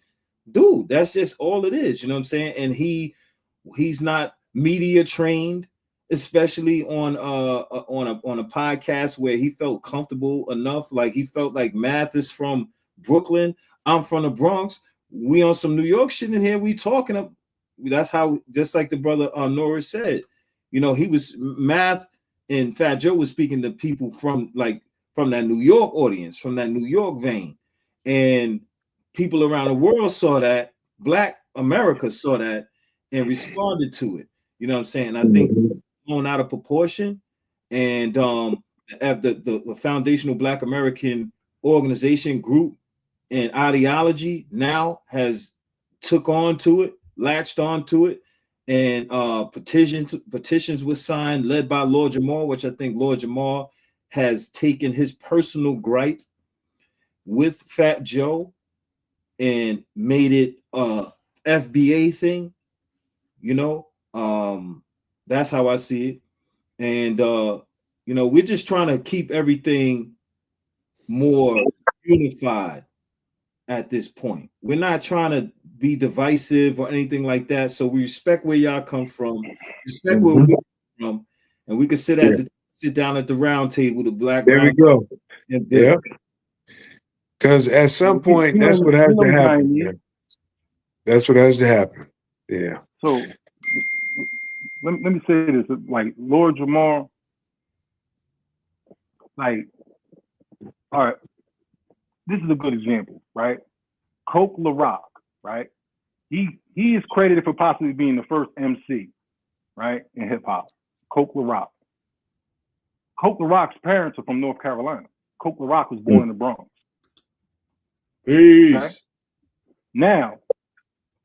dude. That's just all it is. You know what I'm saying? And he's not media trained, especially on a podcast where he felt comfortable enough. Like he felt like Math is from Brooklyn, I'm from the Bronx. We on some New York shit in here. We talking. That's how, just like the brother Norris said, you know, he was Math and Fat Joe was speaking to people from that New York audience, from that New York vein, and people around the world saw that. Black America saw that and responded to it. You know what I'm saying? I think blown out of proportion, and the foundational Black American organization group and ideology now has took on to it, latched on to it, and petitions were signed, led by Lord Jamar, which I think Lord Jamar has taken his personal gripe with Fat Joe and made it a FBA thing. You know, that's how I see it. And you know, we're just trying to keep everything more unified at this point. We're not trying to be divisive or anything like that. So we respect where y'all come from, respect where we come from, and we can sit down at the round table, the Black there round we go. and build. Yeah. Because at some point, that's what has to happen. Yeah. That's what has to happen. Yeah. So let me say this: like Lord Jamar, like, all right, this is a good example, right? Coke LaRock, right? He is credited for possibly being the first MC, right, in hip hop. Coke LaRock. Coke LaRock's parents are from North Carolina. Coke LaRock was born in the Bronx. Peace. Okay? Now,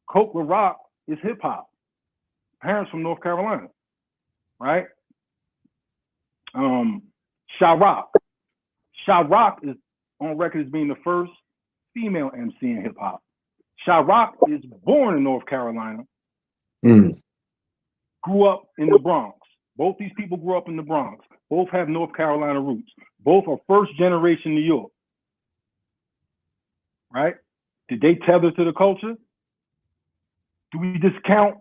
Coke LaRock is hip hop. Parents from North Carolina, right? Sha-Rock. Sha-Rock is on record as being the first female MC in hip hop. Sha-Rock is born in North Carolina, grew up in the Bronx. Both these people grew up in the Bronx. Both have North Carolina roots. Both are first generation New York. Right? Did they tether to the culture? Do we discount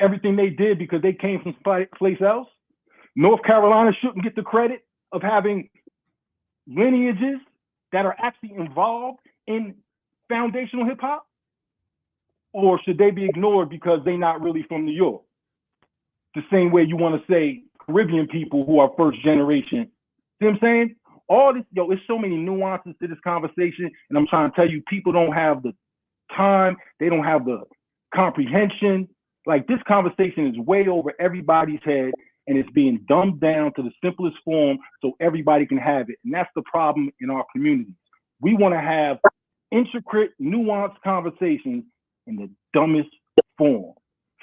everything they did because they came from someplace else? North Carolina shouldn't get the credit of having lineages that are actually involved in foundational hip hop? Or should they be ignored because they're not really from New York? The same way you want to say Caribbean people who are first generation. See what I'm saying? All this, there's so many nuances to this conversation, and I'm trying to tell you, people don't have the time, they don't have the comprehension. Like, this conversation is way over everybody's head, and it's being dumbed down to the simplest form so everybody can have it. And that's the problem in our communities. We want to have intricate, nuanced conversations in the dumbest form.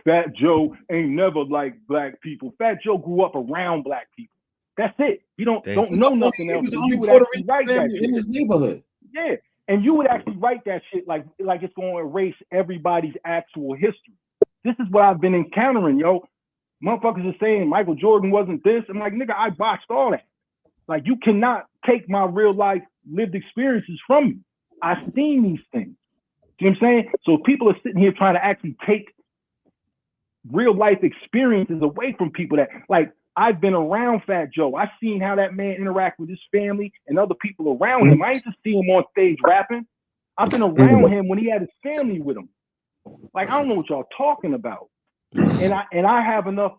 Fat Joe ain't never liked black people. Fat Joe grew up around black people. That's it. You don't know nothing else. He was the only Puerto Rican family in his neighborhood. Yeah, and you would actually write that shit like it's going to erase everybody's actual history. This is what I've been encountering, yo. Motherfuckers are saying Michael Jordan wasn't this. I'm like, nigga, I botched all that. Like, you cannot take my real life lived experiences from me. I've seen these things. You know what I'm saying? So people are sitting here trying to actually take real life experiences away from people that, like, I've been around Fat Joe. I've seen how that man interact with his family and other people around him. I used to see him on stage rapping. I've been around him when he had his family with him. Like, I don't know what y'all talking about. And I have enough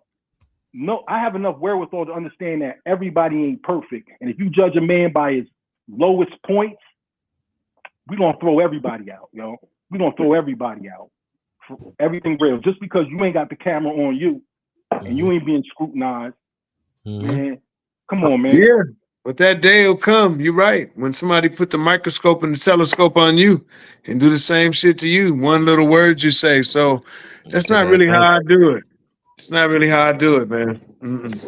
wherewithal to understand that everybody ain't perfect. And if you judge a man by his lowest points, we're gonna throw everybody out, yo. We're gonna throw everybody out for everything real. Just because you ain't got the camera on you and you ain't being scrutinized, man. Come on, man. Yeah, but that day will come. You're right. When somebody put the microscope and the telescope on you and do the same shit to you, one little word you say. So that's not really how I do it. It's not really how I do it, man.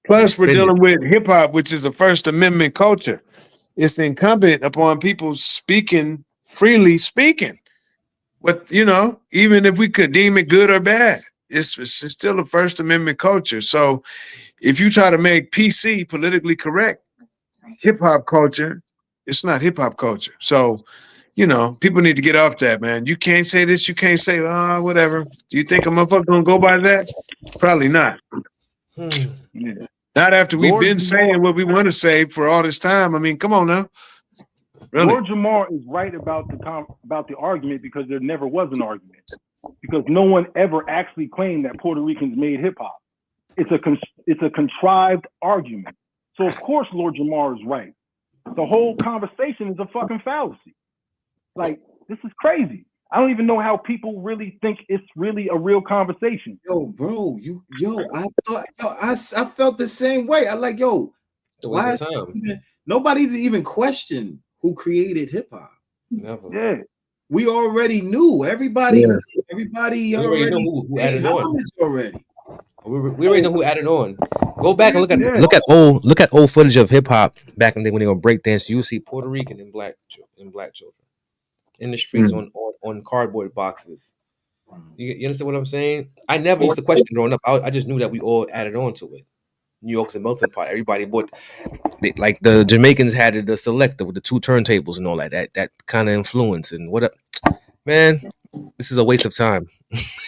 Plus, we're dealing with hip hop, which is a First Amendment culture. It's incumbent upon people freely speaking. But, you know, even if we could deem it good or bad, it's still a First Amendment culture. So if you try to make PC, politically correct, hip hop culture, it's not hip hop culture. So you know, people need to get off that, man. You can't say this, you can't say, whatever. Do you think a motherfucker gonna go by that? Probably not. Yeah. Not after we've Lord been Jamar, saying what we want to say for all this time. I mean, come on now. Really? Lord Jamar is right about the argument, because there never was an argument, because no one ever actually claimed that Puerto Ricans made hip hop. It's a contrived argument. So of course Lord Jamar is right. The whole conversation is a fucking fallacy. Like, this is crazy. I don't even know how people really think it's really a real conversation. Yo, bro, I felt the same way. I like, yo, why is nobody even questioned who created hip hop? Never. Yeah. We already knew. Everybody already knew who added on already. We already know who added on. Go back and look at old footage of hip hop back in the day when they were break dance. You see Puerto Rican and black children in the streets on cardboard boxes. You understand what I'm saying? I never used to question growing up. I just knew that we all added on to it. New York's a melting pot. Everybody bought, like the Jamaicans had the selector with the 2 turntables and all that kind of influence. And what up, man? This is a waste of time.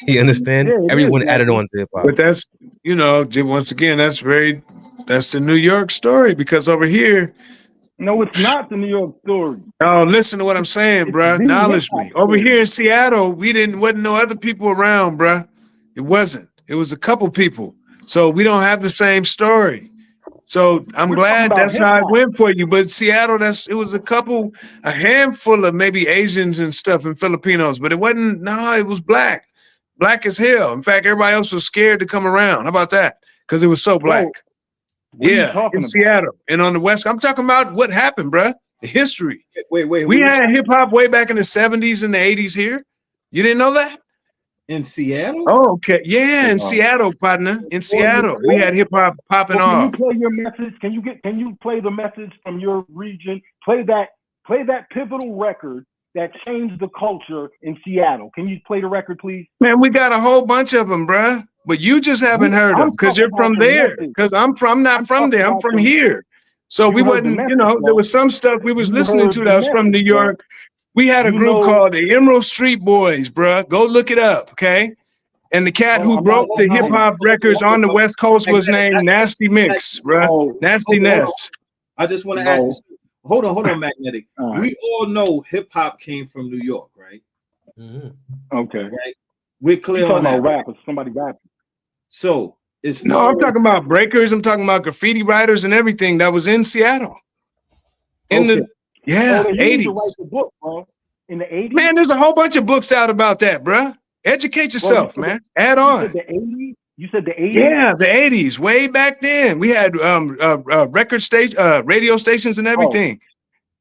You understand? Yeah, everyone added on to hip hop. But that's, you know, once again, that's the New York story, because over here. No, it's not the New York story. Oh, listen to what I'm saying, bro. Knowledge me. Over here in Seattle, wasn't no other people around, bro. It wasn't. It was a couple people. So we don't have the same story. So I'm glad that's how it went for you. But Seattle, it was a handful of maybe Asians and stuff and Filipinos, but it wasn't. No, it was black as hell. In fact, everybody else was scared to come around. How about that? Because it was so black. Yeah, in Seattle and on the West. I'm talking about what happened, bro. The history. Wait. We had hip hop way back in the 70s and the 80s here. You didn't know that? In Seattle? Oh, okay. Yeah, in Seattle, partner. In Seattle, we had hip hop popping off. Can you play your message? Can you play the message from your region? Play that pivotal record that changed the culture in Seattle. Can you play the record, please? Man, we got a whole bunch of them, bruh. But you just haven't heard them because you're from there. Because I'm not from there. I'm from here. So we wasn't, you know, there was some stuff we was listening to that was from New York. We had a group called the Emerald Street Boys, bruh. Go look it up, okay? And the cat who broke the hip hop records on the West Coast was named Nasty Mix, bruh. Nasty Ness. I just want to ask. Hold on, Magnetic. We all know hip hop came from New York, right? Okay. Right? We're clear on that. Rappers, somebody rapping. So it's I'm talking about breakers. I'm talking about graffiti writers and everything that was in Seattle. In the 80s. Write the book, bro. In the 80s. Man, there's a whole bunch of books out about that, bruh. Educate yourself, man. Add on. You said the 80s? Yeah, the 80s, way back then. We had radio stations and everything.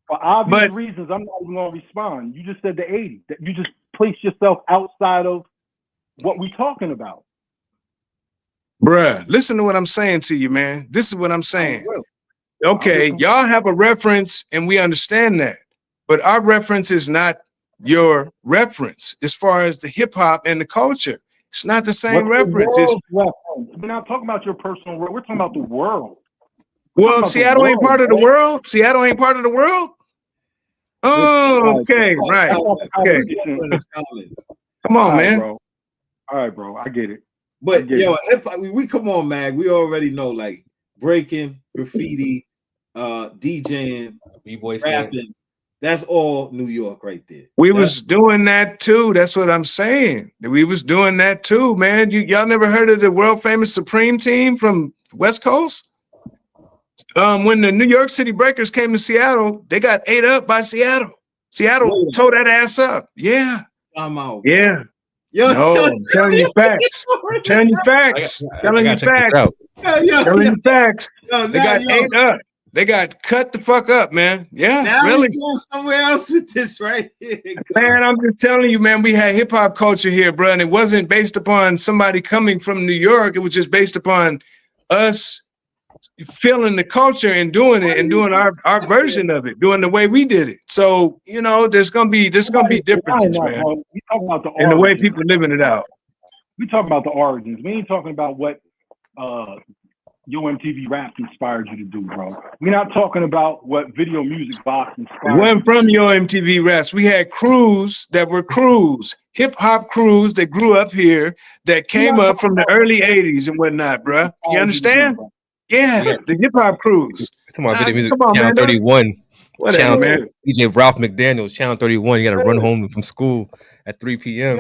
For obvious reasons, I'm not even going to respond. You just said the 80s. You just placed yourself outside of what we're talking about. Bruh, listen to what I'm saying to you, man. This is what I'm saying. Okay, y'all have a reference and we understand that. But our reference is not your reference as far as the hip hop and the culture. It's not the same reference. We're not talking about your personal world. We're talking about the world. Well, Seattle ain't part of the world. Seattle ain't part of the world. Oh, okay, right. Okay. Come on, man. All right, bro. I get it. But hip hop, we come on, Mag. We already know, like breaking, graffiti, DJing, B-boy rapping. That's all New York right there. We was doing that too. That's what I'm saying. We was doing that too, man. Y'all never heard of the world famous Supreme team from West Coast? When the New York City Breakers came to Seattle, they got ate up by Seattle. Seattle tore that ass up. Yeah. I'm out. Yeah. No, I'm telling you facts. I'm telling you facts. Telling you facts. Telling you facts. They got ate up. They got cut the fuck up, man. Yeah, now really. Going somewhere else with this right here. Man, I'm just telling you, man, we had hip hop culture here, bro, and it wasn't based upon somebody coming from New York. It was just based upon us feeling the culture and doing it and doing our version of it, doing the way we did it. So, you know, there's gonna be differences, man. We talking about the and the way people living it out. We talking about the origins. We ain't talking about what Yo MTV Raps inspired you to do, bro. We're not talking about what Video Music Box inspired. Wasn't from Yo MTV Raps. We had crews that were crews, hip hop crews that grew up here that came up from the early '80s and whatnot, bro. You understand? Yeah, the hip hop crews. Talking about Video Music, come on, Channel man. 31. Whatever, Channel man. DJ Ralph McDaniels, Channel 31. You got to run home from school at 3 p.m.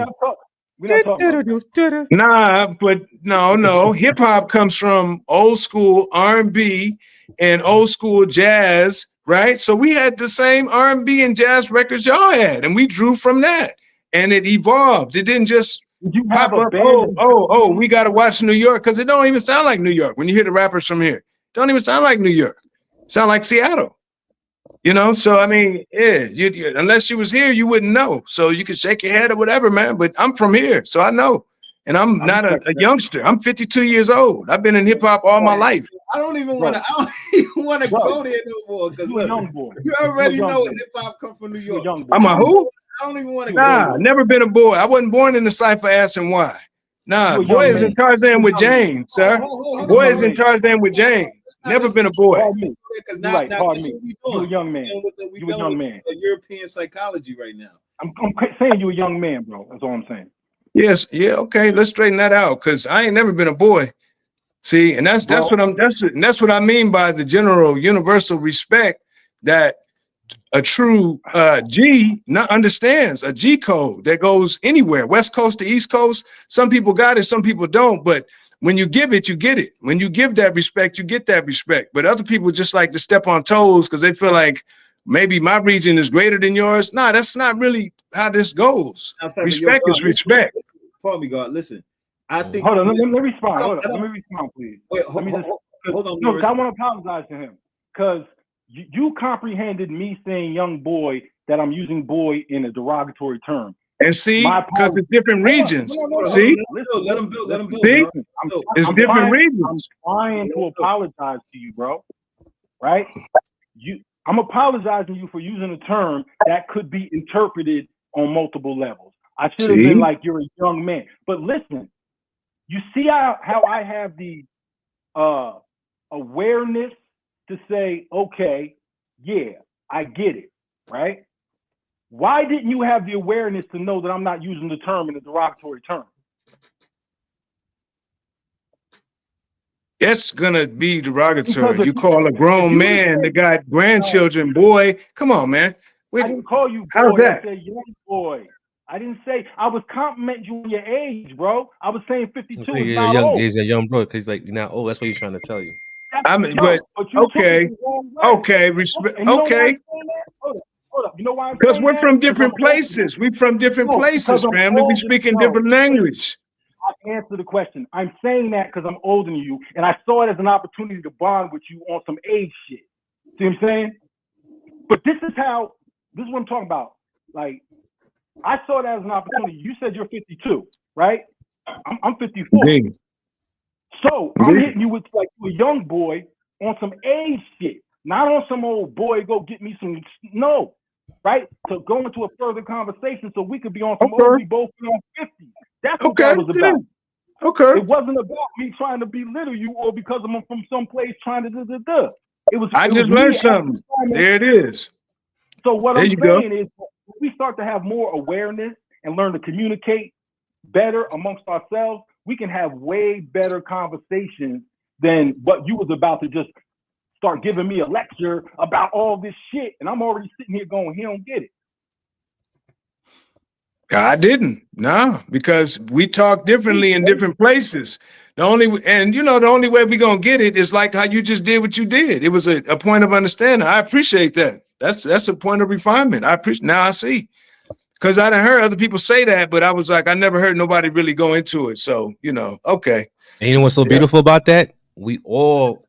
We're not talking about Nah, but no. Hip hop comes from old school R&B and old school jazz, right? So we had the same R&B and jazz records y'all had, and we drew from that, and it evolved. It didn't just pop up. Oh, we got to watch New York, because it don't even sound like New York when you hear the rappers from here. It don't even sound like New York. It sound like Seattle. You know, so I mean, yeah, you, unless you was here, you wouldn't know. So you could shake your head or whatever, man. But I'm from here, so I know. And I'm not a youngster. I'm 52 years old. I've been in hip hop all my life. I don't even want to go there no more, because you already know hip hop come from New York. I'm a who? I don't even want to go. Never been a boy. I wasn't born in the cypher asking why. Nah, boy is in Tarzan with Jane, sir. Boy is in Tarzan with Jane. Never been a boy. Because now this is what we doing. You a young man. You a young man. European psychology right now. I'm saying you a young man, bro. That's all I'm saying. Yes, yeah, okay. Let's straighten that out, because I ain't never been a boy. See, and that's what I mean by the general universal respect that a true G understands, a G code that goes anywhere, West Coast to East Coast. Some people got it, some people don't, but when you give it, you get it. When you give that respect, you get that respect. But other people just like to step on toes because they feel like maybe my region is greater than yours. Nah, that's not really how this goes. Respect is respect. Pardon me, God. Listen, I think. Hold on, let me respond. Let me respond, please. Wait, hold on. No, I want to apologize to him, because you comprehended me saying young boy that I'm using boy in a derogatory term. And see, because it's different regions. See? Let them build. See? It's different regions. I'm trying to apologize to you, bro. Right? I'm apologizing to you for using a term that could be interpreted on multiple levels. I should have been like, you're a young man. But listen, you see how I have the awareness to say, okay, yeah, I get it, right? Why didn't you have the awareness to know that I'm not using the term in a derogatory term? It's gonna be derogatory. You call a grown man that got grandchildren, boy. Come on, man. I didn't call you boy. I said young boy. I didn't say, I was complimenting you on your age, bro. I was saying 52 is not old. He's a young bro, because he's like, you're not old. That's what he's trying to tell you. I mean, but okay, respect. Okay. Hold up. You know why? Because we're from different places. We're from different places, family. We speak in different language. I answer the question. I'm saying that because I'm older than you, and I saw it as an opportunity to bond with you on some age shit. See what I'm saying? But this is what I'm talking about. Like, I saw that as an opportunity. You said you're 52, right? I'm 54. Indeed. So I'm hitting you with like a young boy on some age shit, not on some old boy, go get me some, no, right? To go into a further conversation so we could be on some old, we both be on 50. That's what that was about. Okay. It wasn't about me trying to belittle you or because I'm from someplace trying to do. I just learned something. There it is. So what I'm saying is, when we start to have more awareness and learn to communicate better amongst ourselves, we can have way better conversations than what you was about to just start giving me a lecture about all this shit. And I'm already sitting here going, he don't get it. I didn't, because we talk differently in different places. The only way we're gonna get it is like how you just did what you did. It was a point of understanding. I appreciate that. That's a point of refinement. Now I see. Because I done heard other people say that, but I was like, I never heard nobody really go into it. So, okay. And you know what's so beautiful about that? We all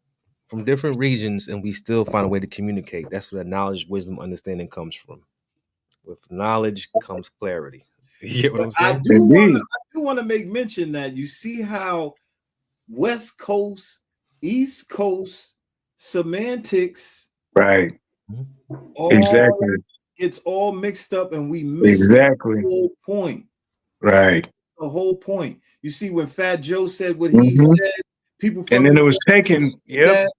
from different regions, and we still find a way to communicate. That's where the knowledge, wisdom, understanding comes from. With knowledge comes clarity. You get what I'm saying? I do want to make mention that you see how West Coast, East Coast semantics, right? Exactly. It's all mixed up, and we miss the whole point. Right. The whole point. You see, when Fat Joe said what he said, People from and then it was taken. that.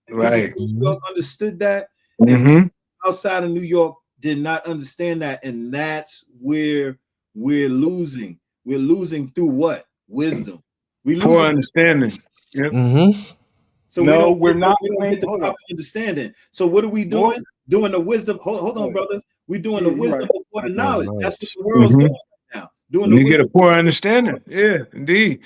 Right. New York understood that, Mm-hmm. and outside of New York did not understand that, and that's where we're losing. We're losing through what? Wisdom. We lose Poor understanding. Yep. Mm-hmm. So No, we we're not don't get the hold proper on. understanding. So what are we doing? Lord, Doing the wisdom. Hold on, brothers. We're doing the you're wisdom right. before the knowledge. That's what the world's Mm-hmm. doing right now. Doing the You get wisdom. a poor understanding. Yeah, indeed.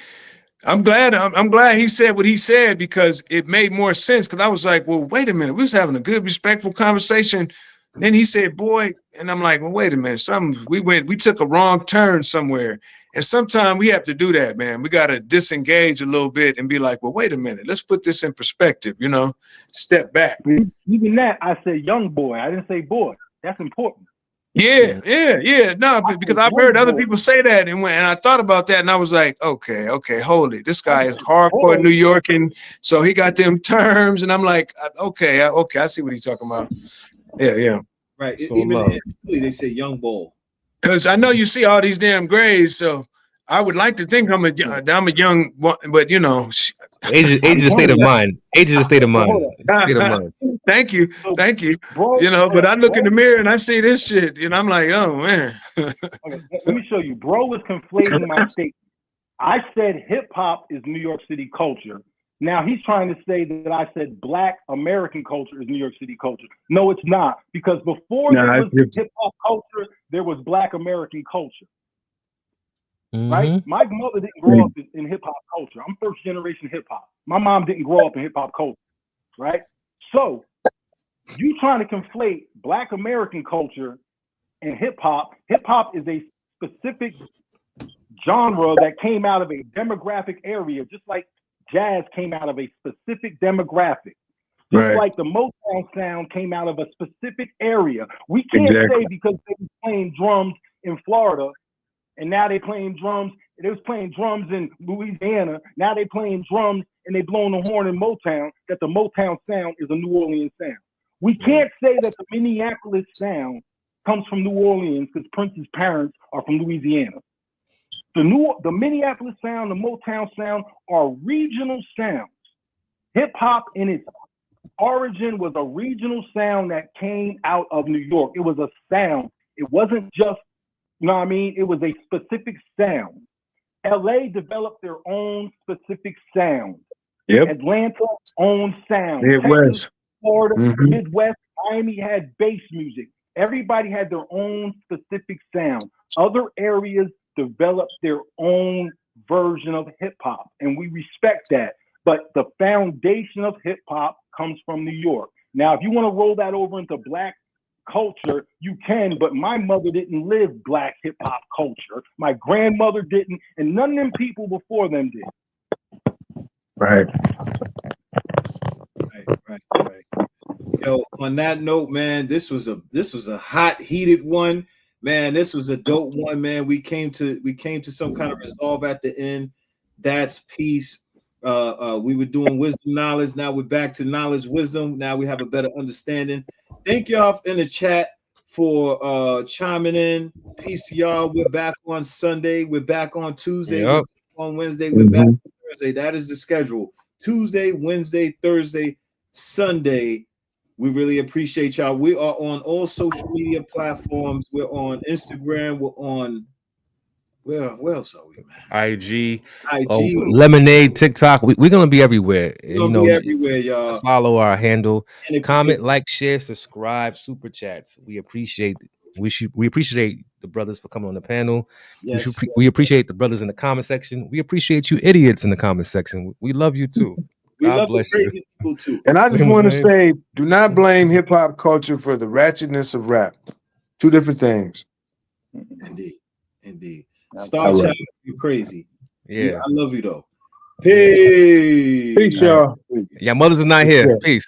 I'm glad he said what he said, because it made more sense. Because I was like, well, wait a minute. We was having a good, respectful conversation. Then he said, boy, and I'm like, well, wait a minute. We took a wrong turn somewhere. And sometimes we have to do that, man. We got to disengage a little bit and be like, well, wait a minute. Let's put this in perspective, step back. Even that, I said young boy. I didn't say boy. That's important. Yeah. No, because I've heard other people say that, and I thought about that, and I was like, okay, hold it. This guy is hardcore New York, and so he got them terms, and I'm like, okay, I see what he's talking about. Yeah. Right. So Even love. in Philly, they say young bull. Because I know you see all these damn grades, so I would like to think I'm a young one, but Age is a state of mind. Age is a state of mind. State of mind. Thank you. Bro, But I look in the mirror and I see this shit, and I'm like, oh man. okay, let me show you. Bro was conflating my statement. I said hip hop is New York City culture. Now he's trying to say that I said Black American culture is New York City culture. No, it's not, because before there was hip hop culture, there was Black American culture. Mm-hmm. Right? My mother didn't grow up in hip hop culture. I'm first generation hip hop. My mom didn't grow up in hip hop culture. Right? So you trying to conflate Black American culture and hip hop. Hip hop is a specific genre that came out of a demographic area, just like jazz came out of a specific demographic. Just like the Motown sound came out of a specific area. We can't say because they were playing drums in Florida, and now they playing drums. They was playing drums in Louisiana. Now they playing drums and they blowing the horn in Motown, that the Motown sound is a New Orleans sound. We can't say that the Minneapolis sound comes from New Orleans because Prince's parents are from Louisiana. The Minneapolis sound, the Motown sound are regional sounds. Hip hop in its origin was a regional sound that came out of New York. It was a sound. It wasn't just, it was a specific sound. LA developed their own specific sound. Yep. Atlanta own sound. Midwest. Texas, Florida, Midwest, Miami had bass music. Everybody had their own specific sound. Other areas developed their own version of hip hop, and we respect that. But the foundation of hip hop comes from New York. Now, if you want to roll that over into Black culture, you can, but my mother didn't live Black hip hop culture. My grandmother didn't, and none of them people before them did. Right. Yo, on that note, man, this was a hot, heated one. Man, this was a dope one, man. We came to some kind of resolve at the end. That's peace. We were doing wisdom knowledge. Now we're back to knowledge wisdom. Now we have a better understanding. Thank y'all in the chat for chiming in. Peace to y'all. We're back on Sunday. We're back on Tuesday. We're back on Wednesday. We're back on Thursday. That is the schedule. Tuesday, Wednesday, Thursday, Sunday. We really appreciate y'all. We are on all social media platforms. We're on Instagram. We're on where else are we, man? IG. Lemonade, TikTok. We're gonna be everywhere. We're gonna be everywhere, y'all. Follow our handle. Comment, like, share, subscribe, super chats. We appreciate it. We appreciate the brothers for coming on the panel. Yes, we appreciate the brothers in the comment section. We appreciate you idiots in the comment section. We love you too. God bless you. People too. And I just want to say, do not blame hip hop culture for the ratchetness of rap. Two different things. Indeed. Star Child, you're crazy. Yeah. I love you though. Peace. Peace, y'all. Yeah, mothers are not here. Peace.